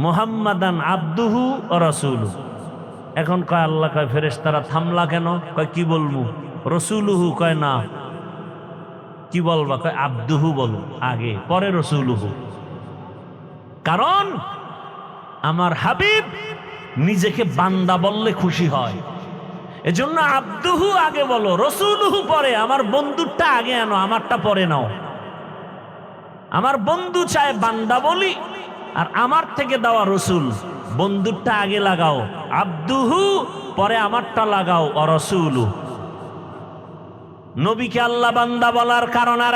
মুহাম্মাদান আবদুহু ওয়া রাসূলুহু। এখন কয় আল্লাহ কয় ফেরেশতারা থামলা কেন? কয় কি বলবো? রাসূলুহু কয় না। কি বলবা? কয় আবদুহু বলো আগে, পরে রাসূলুহু। কারণ আমার হাবিব নিজেকে বান্দা বললে খুশি হয়, এজন্য আবদুহু আগে বলো, রাসূলুহু পরে। আমার বন্ধুরটা আগে আনো, আমারটা পরে নাও। আমার বন্ধু চায় বান্দা বলি, আর আমার থেকে দেওয়া রসুল। বন্ধুরটা আগে লাগাও আবদুহু, পরে আমারটা লাগাও রাসূলু। নবীকে আল্লাহ বান্দা বলার কারণ আর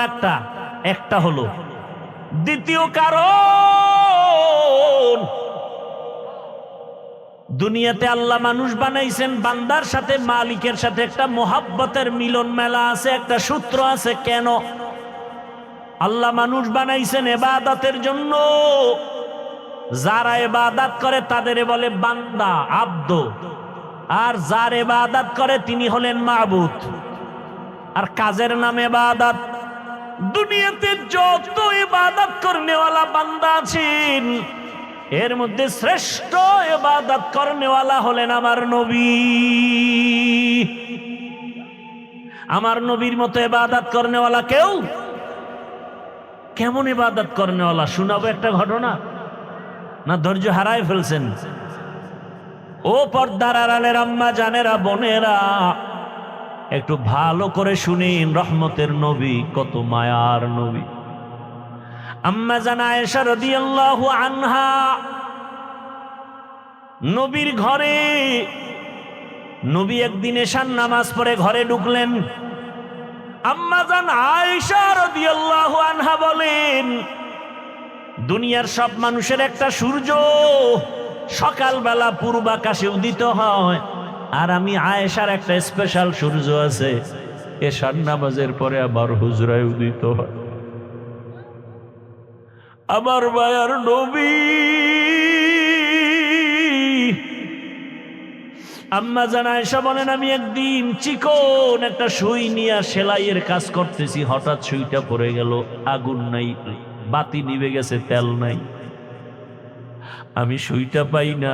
একটা হলো। দ্বিতীয় কারণ, দুনিয়াতে আল্লাহ মানুষ বানাইছেন, বান্দার সাথে মালিকের সাথে একটা মোহাব্বতের মিলন মেলা আছে, একটা সূত্র আছে। কেন আল্লাহ মানুষ বানাইছেন? ইবাদতের জন্য। যারা ইবাদত করে তাদের বলে বান্দা, আব্দ। আর যার ইবাদত করে তিনি হলেন মাবুদ। আর কাজের নাম ইবাদত। দুনিয়াতে যত ইবাদত করনেওয়ালা বান্দা আছেন, এর মধ্যে শ্রেষ্ঠ ইবাদত করনেওয়ালা হলেন আমার নবী। আমার নবীর মতো ইবাদত করনেওয়ালা কেউ? কেমন ইবাদত করনেওয়ালা শোনাবো একটা ঘটনা, না ধৈর্য হারায় ফেলছেন? ও পর্দার আড়ালের আম্মা জানেরা, বোনেরা, একটু ভালো করে শুনেন। রহমতের নবী কত মায়ার নবী। আম্মা জান আয়েশা রাদিয়াল্লাহু আনহা নবীর ঘরে, নবী একদিন এশার নামাজ পড়ে ঘরে ঢুকলেন। আম্মা জান আয়েশা রাদিয়াল্লাহু আনহা বলেন, দুনিয়ার সব মানুষের একটা সূর্য সকালবেলা পূর্বাকাশে উদিত হয়, আর আমি আয়েশার একটা স্পেশাল সূর্য আছে, এশার নামাজের পরে আবার হুজরায় উদিত হয়। আমার মায়ার নবী। আম্মা জান আয়েশা বলেন, আমি একদিন চিকন একটা সুই নিয়ে সেলাইয়ের কাজ করতেছি, হঠাৎ সুইটা পড়ে গেল। আগুন নাই, বাতি নিভে গেছে, তেল নাই। আমি সুইটা পাই না,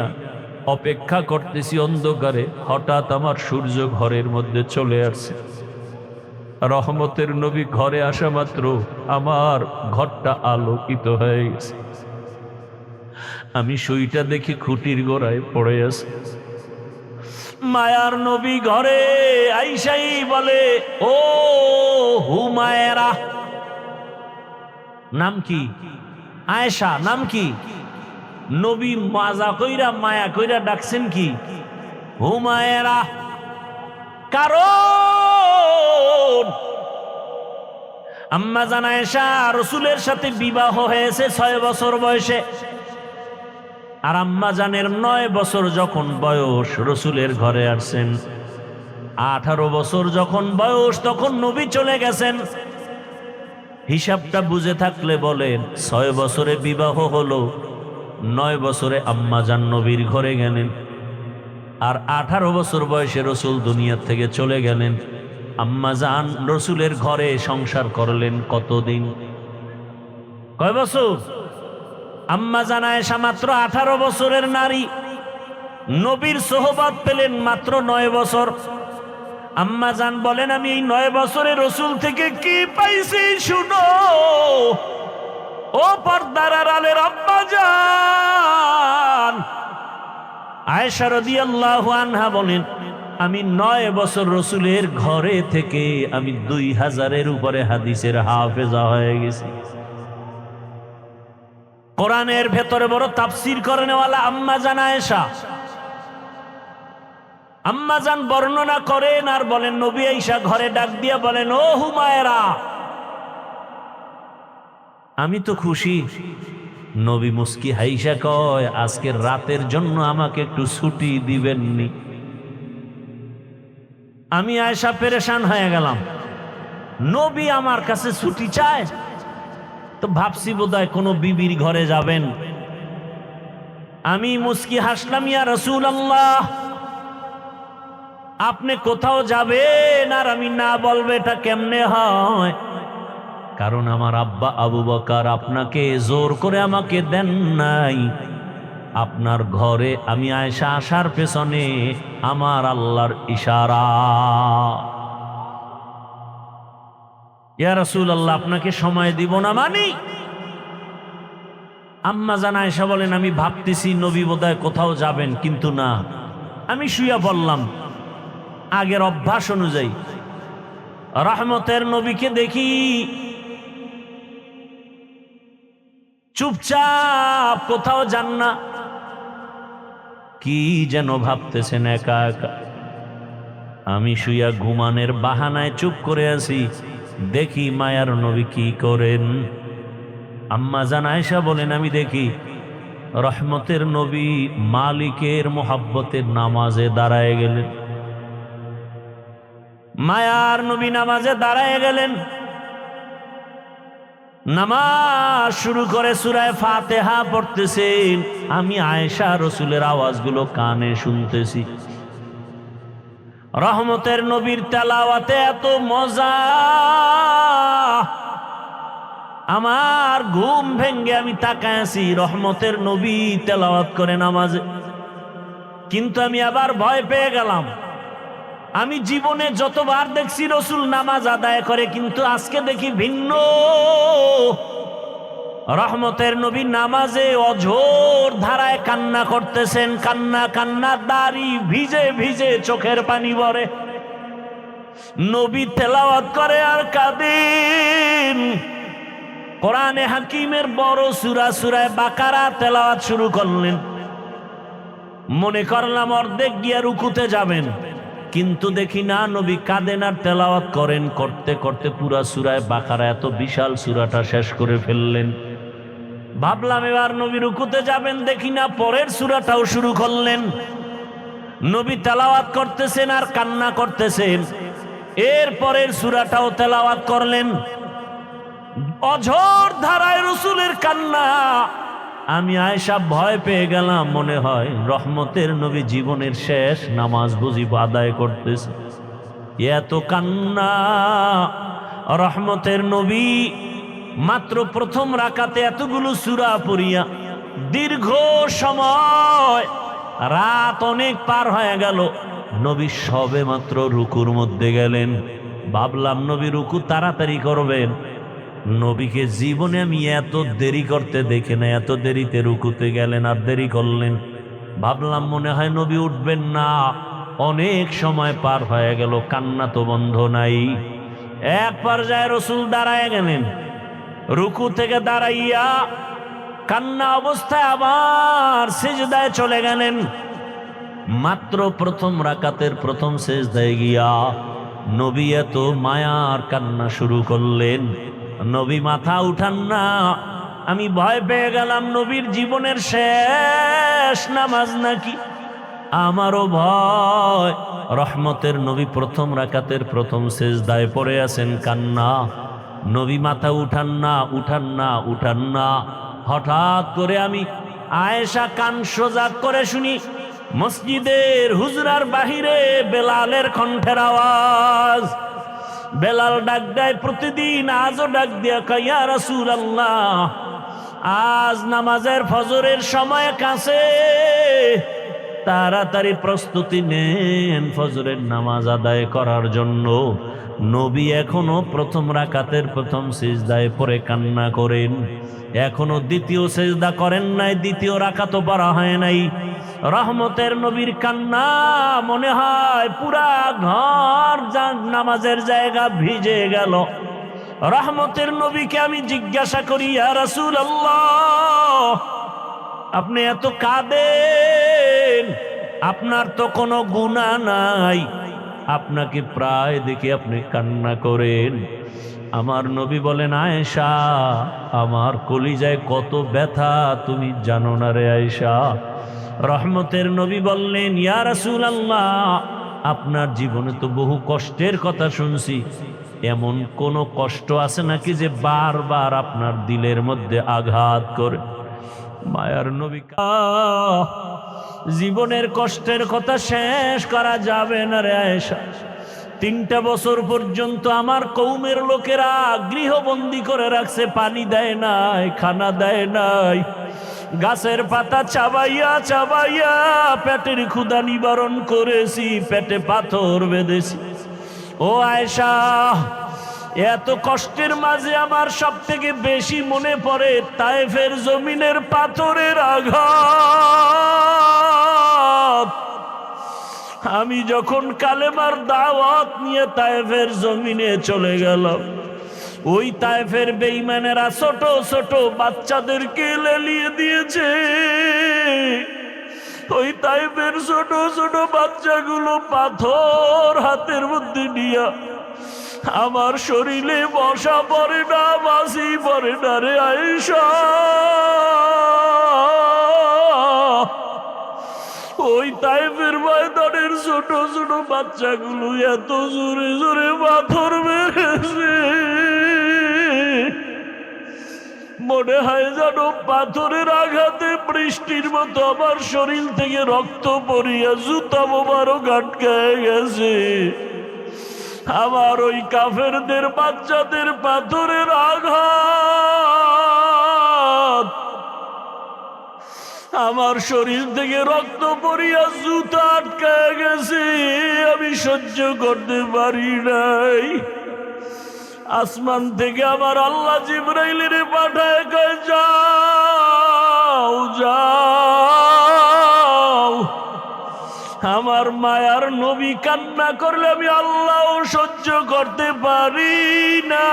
অপেক্ষা করতেছি অন্ধকারে। হঠাৎ আমার সূর্য ঘরের মধ্যে চলে আসছে। রহমতের নবী ঘরে আসা মাত্র আমার ঘরটা আলোকিত হয়ে গেছে। আমি সুইটা দেখি খুঁটির গোড়ায় পড়ে আছে। মায়ার নবী ঘরে আইসাই বলে, ও হুমায়রা। নাম কি? আয়েশা। নাম কি? নবী মাজা কইরা মায়া কইরা ডাকছেন কি? হুমায়রা। কারণ আম্মা জান আয়েশা রাসূলের সাথে বিবাহ হয়েছে 6 বছর বয়সে, আর আম্মা জানের 9 বছর যখন বয়স রাসূলের ঘরে আসছেন। 18 বছর যখন বয়স তখন নবী চলে গেছেন। হিসাবটা বুঝে থাকলে বলেন 6 বছরে বিবাহ হলো, 9 বছরে আম্মা জান নবীর ঘরে গেলেন, আর 18 বছর বয়সে রাসূল দুনিয়া থেকে চলে গেলেন। আম্মা জান রাসূলের ঘরে সংসার করলেন কতদিন? কয় বছর? আম্মা জান আয়েশা মাত্র 18 বছরের নারী, নবীর সোহবত পেলেন মাত্র 9 বছর। আম্মা জান বলেন, আমি এই 9 বছরে রাসূল থেকে কি পাইছি শুনো। ও পর্দার আড়ালের আম্মা জান আয়েশা রাদিয়াল্লাহু আনহা বলেন, আমি 9 বছর রাসূলের ঘরে থেকে আমি 2000-এর উপরে হাদিসের হাফেজা হয়ে গেছি। কোরআনের ভেতরে বড় তাফসীর করেনওয়ালা আম্মা জান আয়েশা। আম্মা জান বর্ণনা করেন আর বলেন, নবী আয়েশা ঘরে ডাক দিয়া বলেন, ও হুমায়রা। আমি তো খুশি। নবী মুস্কি হাইসা কয়, আজকের রাতের জন্য আমাকে একটু ছুটি দিবেননি? আমি আয়েশা পেরেশান হয়ে গেলাম, নবী আমার কাছে ছুটি চায়। তো ভাবছি বোধহয় কোনো বিবির ঘরে যাবেন। আমি মুস্কি হাসলাম, ইয়া রাসূলুল্লাহ, আপনি কোথাও যাবেন আর আমি না বলবো এটা কেমনে হয়? কারণ আমার আব্বা আবু বকর আপনাকে জোর করে আমাকে দেন নাই। আপনার ঘরে আমি আয়েশা আসার পেছনে আমার আল্লাহর ইশারা। ইয়া রাসূলুল্লাহ, আপনাকে সময় দিব না মানি? আম্মা জান আয়েশা বলেন, আমি ভাবতেছি নবী বোধহয় কোথাও যাবেন, কিন্তু না। আমি শুইয়া বললাম আগের অভ্যাস অনুযায়ী। রহমতের নবীকে দেখি চুপচাপ, কোথাও যান না। কি যেন ভাবতেছেন একা একা। আমি শুইয়া ঘুমানের বাহানায় চুপ করে আছি। দেখি মায়ার নবী কি করেন। আম্মা জান আয়েশা বলেন, আমি দেখি রহমতের নবী মালিকের মোহাব্বতের নামাজে দাঁড়ায় গেলেন। মায়ার নবী নামাজে দাঁড়ায় গেলেন, নামাজ শুরু করে সূরা ফাতিহা পড়তেছেন। আমি আয়েশা রাসূলের আওয়াজগুলো কানে শুনতেছি। রহমতের নবীর তেলাওয়াতে এত মজা, আমার ঘুম ভেঙ্গে আমি তাকায় আছি। রহমতের নবী তেলাওয়াত করে নামাজে, কিন্তু আমি আবার ভয় পেয়ে গেলাম। আমি জীবনে যতবার দেখছি রাসূল নামাজ আদায় করে, কিন্তু আজকে দেখি ভিন্ন। রহমতের নবী নামাজে অঝোর ধারায় কান্না করতেছেন। কান্না কান্না, দাড়ি ভিজে ভিজে চোখের পানি পড়ে। নবী তেলাওয়াত করে আর কাঁদেন। কোরআনে হাকিমের বড় সূরা সূরা বাকারা তেলাওয়াত শুরু করলেন। মনে করলাম অর্ধেক গিয়ে রুকুতে যাবেন, কিন্তু দেখি না, নবী কাঁদেন আর তেলাওয়াত করেন। করতে করতে পুরা সূরা বাকারা, এত বিশাল সূরাটা শেষ করে ফেললেন। ভাবলাম এবার নবী রুকুতে যাবেন, দেখি না, পরের সূরাটাও শুরু করলেন। নবী তেলাওয়াত করতেছেন আর কান্না করতেছেন। এর পরের সূরাটাও তেলাওয়াত করলেন। অঝোর ধারায় রাসূলের কান্না। আমি আয়েশা ভয় পেয়ে গেলাম, মনে হয় রহমতের নবী জীবনের শেষ নামাজ বুঝি আদায় করতেছে। এত কান্না। রহমতের নবী মাত্র প্রথম রাকাতে এতগুলো সূরা পড়িয়া দীর্ঘ সময়, রাত অনেক পার হয়ে গেল, নবী সবে মাত্র রুকুর মধ্যে গেলেন। ভাবলাম নবী রুকু তাড়াতাড়ি করবেন, নবীকে জীবনে আমি এত দেরি করতে দেখে না, এত দেরিতে রুকুতে গেলেন আর দেরি করলেন। ভাবলাম মনে হয় নবী উঠবেন না, অনেক সময় পার হয়ে গেল, কান্না তো বন্ধ নাই। এক পর্যায়ে রসুল দাঁড়ায় গেলেন, রুকু থেকে দাঁড়াইয়া কান্না অবস্থায় আবার সিজদায় চলে গেলেন। মাত্র প্রথম রাকাতের প্রথম সিজদায় গিয়া নবী এত মায়ার কান্না শুরু করলেন, নবী মাথা উঠান না। আমি ভয় পেয়ে গেলাম নবীর জীবনের শেষ নামাজ নাকি, আমারও ভয়। রহমতের নবী প্রথম রাকাতের প্রথম সিজদায় পড়ে আছেন, কান্না, নবী মাথা উঠান না, উঠান না, উঠান না। হঠাৎ করে আমি আয়েশা কান সোজা করে শুনি মসজিদের হুজরার বাহিরে বেলালের কণ্ঠের আওয়াজ। বেলাল ডাক দেয় প্রতিদিন, আজও ডাক দিয়া কয়, ইয়া রাসূলুল্লাহ, আজ নামাজের ফজরের সময় কাছে, তাড়াতাড়ি প্রস্তুতি নেন ফজরের নামাজ আদায় করার জন্য। নবী এখনো প্রথম রাকাতের প্রথম সিজদায় পড়ে কান্না করেন, এখনো দ্বিতীয় সিজদা করেন নাই, দ্বিতীয় রাকাতও পড়া হয় নাই। রহমতের নবীর কান্না মনে হয় পুরা ঘর নামাজের জায়গা ভিজে গেল। রহমতের নবীকে আমি জিজ্ঞাসা করি, ইয়া রাসূলুল্লাহ, আপনি এত কাঁদেন, আপনার তো কোনো গুনাহ নাই, আপনাকে প্রায় দেখি আপনি কান্না করেন। আমার নবী বলেন, আয়েশা, আমার কলিজায় কত ব্যথা তুমি জানো না রে আয়েশা। রহমতের নবী বললেন, ইয়া রাসূলুল্লাহ, আপনার জীবনে তো বহু কষ্টের কথা শুনছি, এমন কোন কষ্ট আছে নাকি যে বারবার আপনার দিলের মধ্যে আঘাত করে? মায়ার নবী, জীবনের কষ্টের কথা শেষ করা যাবে না রে আয়েশা। 3টা বছর পর্যন্ত আমার কওমের লোকেরা গৃহবন্দী করে রাখছে, পানি দেয় নাই, খানা দেয় নাই, গাছের পাতা চাবাইয়া চাবাইয়া পেটের ক্ষুধা নিবারণ করেছি, পেটে পাথর বেঁধেছি। ও আয়েশা, এত কষ্টের মাঝে আমার সব থেকে বেশি মনে পড়ে তায়েফের জমিনের পাথরের আঘাত। আমি যখন কালেমার দাওয়াত নিয়ে তায়েফের জমিনে চলে গেলাম, ওই তায়েফের বেঈমানেরা ছোট ছোট বাচ্চাদেরকে লেলিয়ে দিয়েছে। ওই তায়েফের ছোট ছোট বাচ্চাগুলো পাথর হাতের মধ্যে নিয়া আমার শরীরে বসা পড়ে না, বাসি পড়ে না রে আয়েশা। ওই তায়েফের ময়দানের ছোট ছোট বাচ্চাগুলো এত জোরে জোরে পাথর মেরেছে, মনে হয় যেন পাথরের আঘাতে বৃষ্টির মতো আমার শরীর থেকে রক্ত পড়িয়া জুতা মোবারক আটকায় গেছে। আমার ওই কাফেরদের বাচ্চাদের পাথরের আঘাত আমার শরীর থেকে রক্ত পড়িয়া জুতা আটকায় গেছে, আমি সহ্য করতে পারি নাই। আসমান থেকে আমার আল্লাহ জিবরাইলের পাঠায় কয়, যাও যাও, আমার মায়ার নবী কান্না করলে আমি আল্লাহ সহ্য করতে পারি না।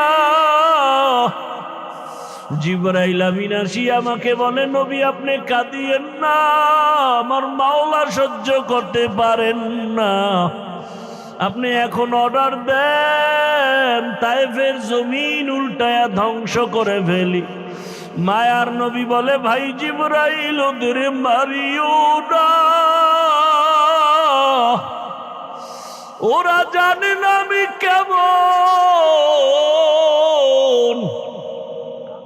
জিবরাইল আমিন আসি আমাকে বলে, নবী আপনি কাঁদিয়েন না, আমার মাওলা সহ্য করতে পারেন না, আপনি এখন অর্ডার দেন তায়েফের জমিন উল্টায়া ধ্বংস করে ফেলি। মায়ার নবী বলে, ভাই জিবরাইল ওদের মারিও না, ওরা জানে না আমি কেমন,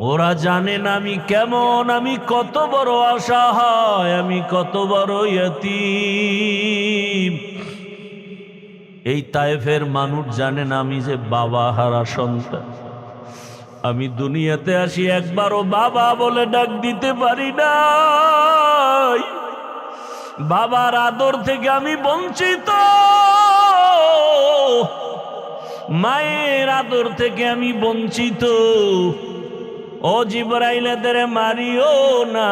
ওরা জানে না আমি কেমন, আমি কত বড় অসহায়, আমি কত বড় ইয়তীম। এই তায়েফের মানুষ জানে না আমি যে বাবা হারা সন্তান। আমি দুনিয়াতে আসি একবারও বাবা বলে ডাক দিতে পারি নাই, বাবার আদর থেকে আমি বঞ্চিত। মায়ের আদর থেকে আমি বঞ্চিত। ও জিবরাইল এদের মারিও না।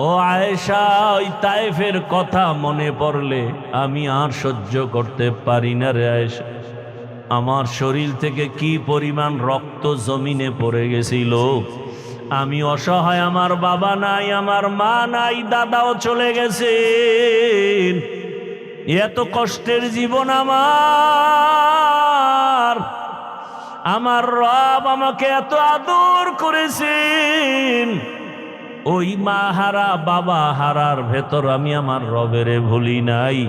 ও আয়েশা, ওই তায়েফের কথা মনে পড়লে আমি আর সহ্য করতে পারি না রে আয়েশা। আমার শরীর থেকে কি পরিমাণ রক্ত জমিনে পড়ে গেছিল। আমি অসহায়, আমার বাবা নাই, আমার মা নাই, দাদাও চলে গেছেন। এত কষ্টের জীবন আমার রব আমাকে এত আদর করেছেন। ওই মা হারা বাবা হারার ভেতর আমি আমার রবেরে ভুলি নাই।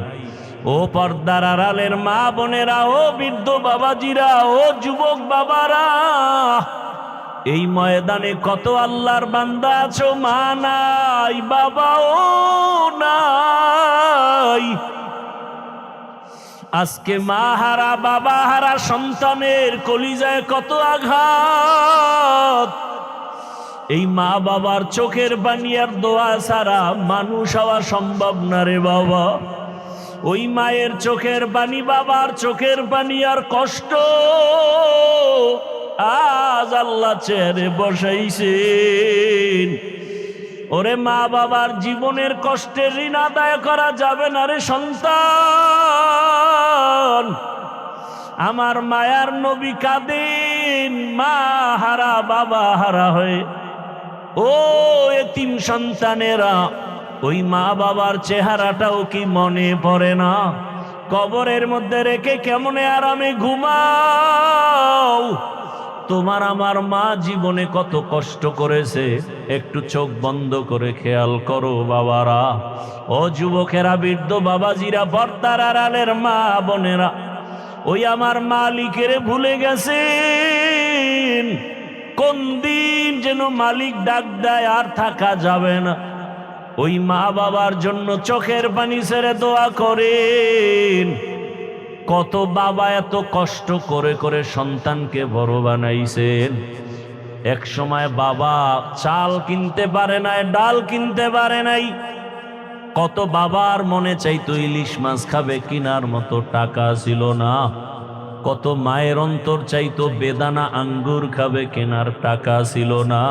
ও পর্দার আড়ালের মা বোনেরা, ও বৃদ্ধ বাবাজিরা, ও যুবক বাবারা, এই ময়দানে কত আল্লাহর বান্দা আছো, মা নাই, বাবাও নাই। আজকে মা হারা বাবা হারা সন্তানের কলিজায় কত আঘাত। এই মা বাবার চোখের পানি আর দোয়া ছাড়া মানুষ হওয়া সম্ভব না রে বাবা। ওই মায়ের চোখের পানি, বাবার চোখের পানি আর কষ্ট আজ আল্লাহ চেহারে বসাইছেন। ওরে মা বাবার জীবনের কষ্টের ঋণ আদায় করা যাবে না রে সন্তান। আমার মায়ার নবী কাঁদেন মা হারা বাবা হারা হয়ে। ও এতিম সন্তানেরা, ওই মা বাবার চেহারাটাও কি মনে পড়ে না? কবরের মধ্যে রেখে কেমনে আরামে ঘুমাও। তোমার আমার মা জীবনে কত কষ্ট করেছে, একটু চোখ বন্ধ করে খেয়াল করো বাবারা। ও যুবকেরা, বৃদ্ধ বাবাজিরা, পর্দার আড়ালের মা বোনেরা, ওই আমার মালিকের ভুলে গেছেন। কোন দিন যেন মালিক ডাক দেয় আর থাকা যাবে না। ওই মা বাবার জন্য চোখের পানি ছেড়ে দোয়া করেন। কত বাবা এত কষ্ট করে করে সন্তানকে বড় বানাইছেন। এক সময় বাবা চাল কিনতে পারে নাই, ডাল কিনতে পারে নাই। কত বাবার মনে চাইতো ইলিশ মাছ খাবে, কিনার মতো টাকা ছিল না। কত মায়ের অন্তর চাইতো বেদানা আঙ্গুর খাবে, কেনার টাকা ছিল না।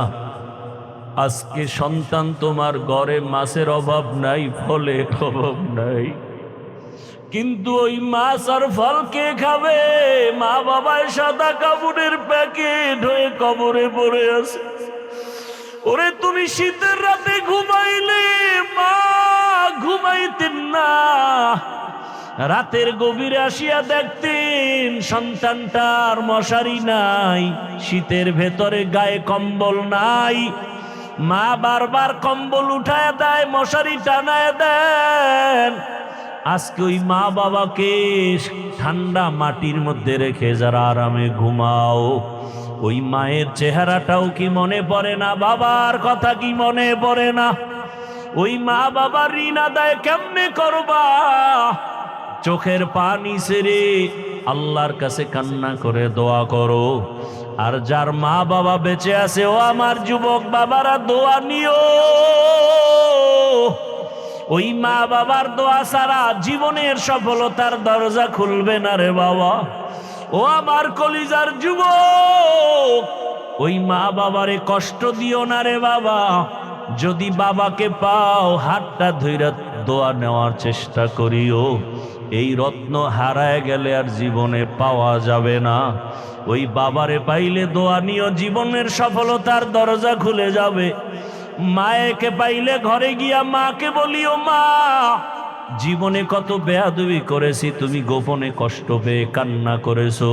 আজকে সন্তান তোমার ঘরে মাছের অভাব নাই, ফলের অভাব নাই, কিন্তু ওই মাছ আর ফল কে খাবে? মা বাবায় সাদা কাপড়ের প্যাকেট হয়ে কবরে পড়ে আছে। ওরে তুমি শীতের রাতে ঘুমাইলে মা ঘুমাইতেন না, রাতের গভীরে আসিয়া দেখতেন সন্তানটার মশারি নাই, শীতের ভেতরে গায়ে কম্বল নাই। মা বারবার কম্বল উঠায় দেয়, মশারি টানায় দেন। আজকে ওই মা বাবাকে ঠান্ডা মাটির মধ্যে রেখে যারা আরামে ঘুমাও, ওই মায়ের চেহারাটাও কি মনে পড়ে না? বাবার কথা কি মনে পড়ে না? ওই মা বাবার ঋণ আদায় কেমনে করবা? চোখের পানি ছেড়ে আল্লাহর কাছে কান্না করে দোয়া করো। আর যার মা বাবা বেঁচে আছে, ও আমার যুবক বাবারা, দোয়া নিও। ওই মা বাবার দোয়া ছাড়া জীবনের সফলতার দরজা খুলবে না রে বাবা। ও আমার কলিজার যুবক, ওই মা বাবারে কষ্ট দিও না রে বাবা। যদি বাবাকে পাও, হাতটা ধইরা দোয়া নেওয়ার চেষ্টা করিও। এই রত্ন হারায় গেলে আর জীবনে পাওয়া যাবে না। ওই বাবারে পাইলে দোয়া নিও, জীবনের সফলতার দরজা খুলে যাবে। মায়েকে পাইলে ঘরে গিয়া মাকে বলিও, মা জীবনে কত বেয়াদবি করেছি, তুমি গোপনে কষ্ট পেয়ে কান্না করেছো।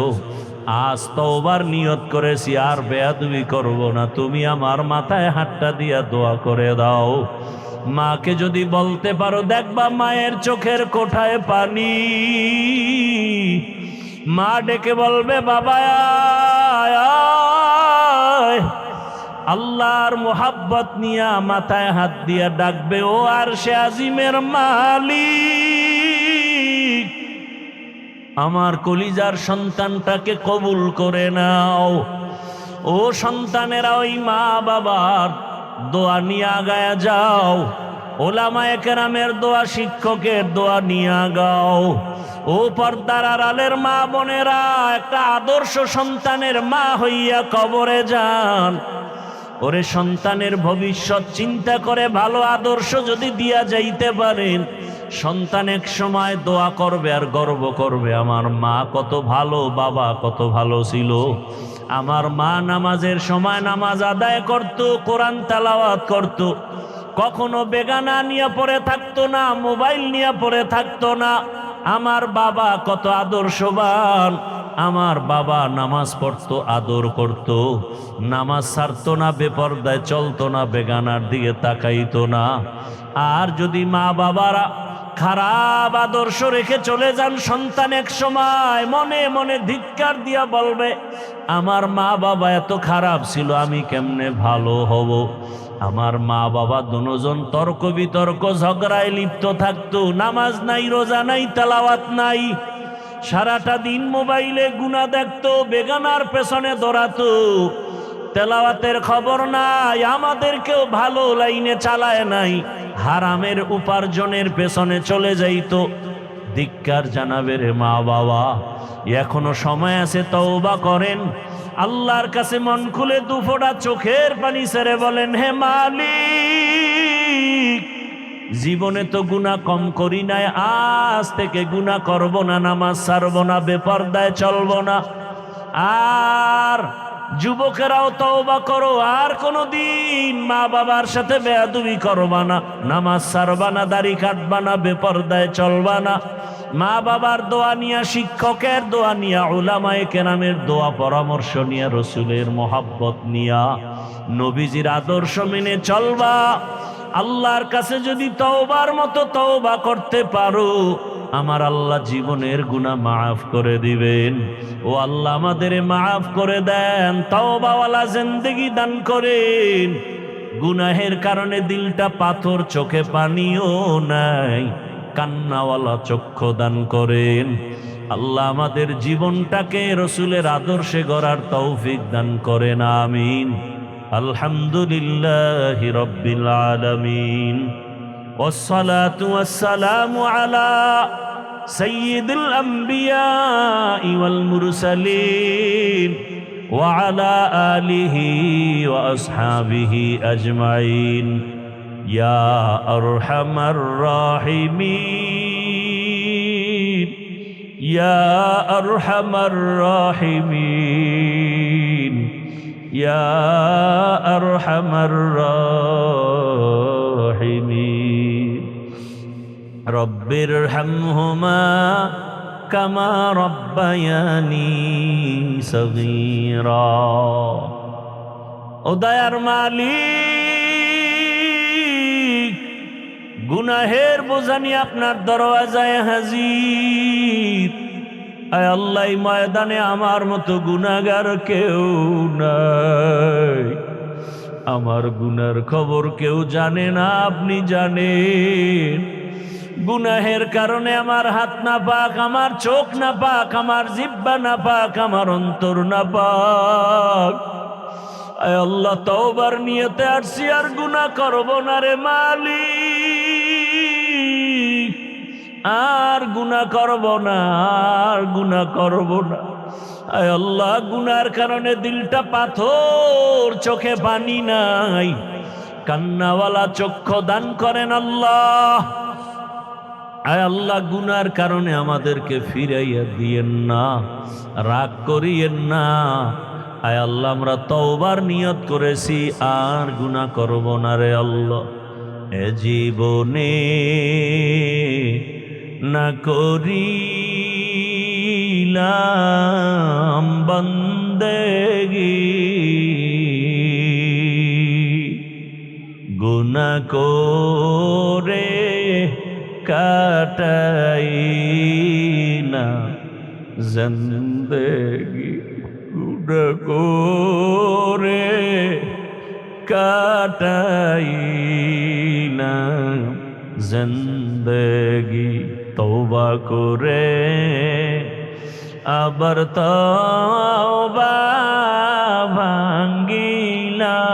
আজ তওবার নিয়ত করেছি, আর বেয়াদবি করব না, তুমি আমার মাথায় হাতটা দিয়া দোয়া করে দাও। মাকে যদি বলতে পারো, দেখবা মায়ের চোখের কোঠায় পানি। মা ডেকে বলবে, বাবা আয় আয়। আল্লাহর মোহাব্বত নিয়া মাথায় হাত দিয়া ডাকবে, ও আরশে আজিমের মালিক, আমার কলিজার সন্তানটাকে কবুল করে নাও। ও সন্তানেরা, ওই মা বাবার দোয়া নিয়ে আগায়া যাও। ওলামায়ে কেরামের দোয়া, শিক্ষকের দোয়া নিয়ে আগাও। ও পর্দার আড়ালের মা বোনেরা, একটা আদর্শ সন্তানের মা হইয়া কবরে যান। ওরে সন্তানের ভবিষ্যৎ চিন্তা করে ভালো আদর্শ যদি দিয়া যাইতে পারেন, সন্তান এক সময় দোয়া করবে আর গর্ব করবে, আমার মা কত ভালো, বাবা কত ভালো ছিল। আমার মা নামাজের সময় নামাজ আদায় করত, কোরআন তেলাওয়াত করত, কখনো বেগানা নিয়ে পড়ে থাকতো না, মোবাইল নিয়ে পড়ে থাকতো না। আমার বাবা কত আদর্শবান, আমার বাবা নামাজ পড়তো, আদর করত, নামাজ ছাড়তো না, বেপরদায় চলতো না, বেগানার দিকে তাকাইতো না। আর যদি মা বাবারা খারাপ আদর্শ রেখে চলে যান, সন্তান এক সময় মনে মনে ধিক্কার দিয়া বলবে, আমার মা বাবা এত খারাপ ছিল, আমি কেমনে ভালো হব। আমার মা বাবা দুজন তর্ক বিতর্ক ঝগড়ায় লিপ্ত থাকতো, নামাজ নাই, রোজা নাই, তেলাওয়াত নাই, সারাটা দিন মোবাইলে গুনাহ দেখতো, বেগানার পেছনে দৌড়াতো, তেলাওয়াতের খবর নাই, আমাদেরকেও ভালো লাইনে চালায় নাই, হারামের উপার্জনের পেছনে চলে যাইতো। ধিক্কার জানাবে রে মা বাবা, এখনো সময় আছে, তওবা করেন, আল্লাহর কাছে মন খুলে দুফোঁটা চোখের পানি ছেড়ে বলেন, হে মালিক, জীবনে তো গুনাহ কম করি নাই, আজ থেকে গুনাহ করব না, নামাজ ছাড়ব না, বেপরদায় চলব না। আর যুবকেরাও তওবা করো, আর কোনোদিন মা বাবার সাথে বেয়াদবি করবা না, নামাজ ছাড়বা না, দাড়ি কাটবা না, বেপরদায় চলবা না। মা বাবার দোয়া নিয়া, শিক্ষকের দোয়া নিয়া, উলামায়ে কেরামের দোয়া পরামর্শ নিয়া, রসুলের মোহাব্বত নিয়া, নবীজির আদর্শ মেনে চলবা। আল্লাহর কাছে যদি তওবার মতো তওবা করতে পারো, আমার আল্লাহ জীবনের গুনাহ মাফ করে দিবেন। ও আল্লাহ আমাদের মাফ করে দেন, তওবাওয়ালা জিন্দেগি দান করেন। গুনাহের কারণে দিলটা পাথর, চোখে পানিও নাই, কান্নাওয়ালা চক্ষু দান করেন। আল্লাহ আমাদের জীবনটাকে রসুলের আদর্শে গড়ার তৌফিক দান করেন, আমিন। আলহামদুলিল্লাহি রাব্বিল আলামিন, والصلاة والسلام على سيد الأنبياء والمرسلين وعلى آله وأصحابه أجمعين يا أرحم الراحمين يا أرحم الراحمين يا أرحم الراحمين رب ارحمهما كما ربياني صغيرا ও দয়ার মালিক, গুনাহের বোঝা নিয়ে আপনার দরওয়াজায় হাজির। আয় আল্লাহ, এই ময়দানে আমার মতো গুনাহগার কেউ নাই, আমার গুনার খবর কেউ জানে না, আপনি জানেন। গুনাহের কারণে আমার হাত না পাক, আমার চোখ না পাক, আমার জিহ্বা না পাক, আমার অন্তর না পাক। আয় আল্লাহ, তওবার নিয়তে আসছি, আর গুনাহ করব না রে মালিক, আর গুনাহ করব না, আর গুনাহ করব না। আয় আল্লাহ, গুনার কারণে দিলটা পাথর, চোখে পানি নাই, কান্নাওয়ালা চক্ষু দান করেন আল্লাহ। আয় আল্লাহ, গুনার কারণে আমাদেরকে ফিরাইয়া দিয়েন না, রাগ করিয়েন না। আয় আল্লাহ, আমরা তওবার নিয়ত করেছি, আর গুনাহ করব না রে আল্লাহ। এ জীবনে না করিলাম বন্দেগি, গুনাহ করে কাটাই না জিন্দেগি, গুনাহ করে কাটাই না জিন্দেগি। তওবা করে আবার তওবা ভাঙ্গিলাম,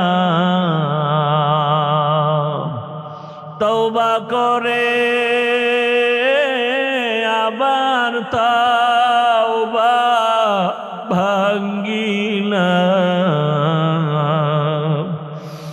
তওবা করে আবার তা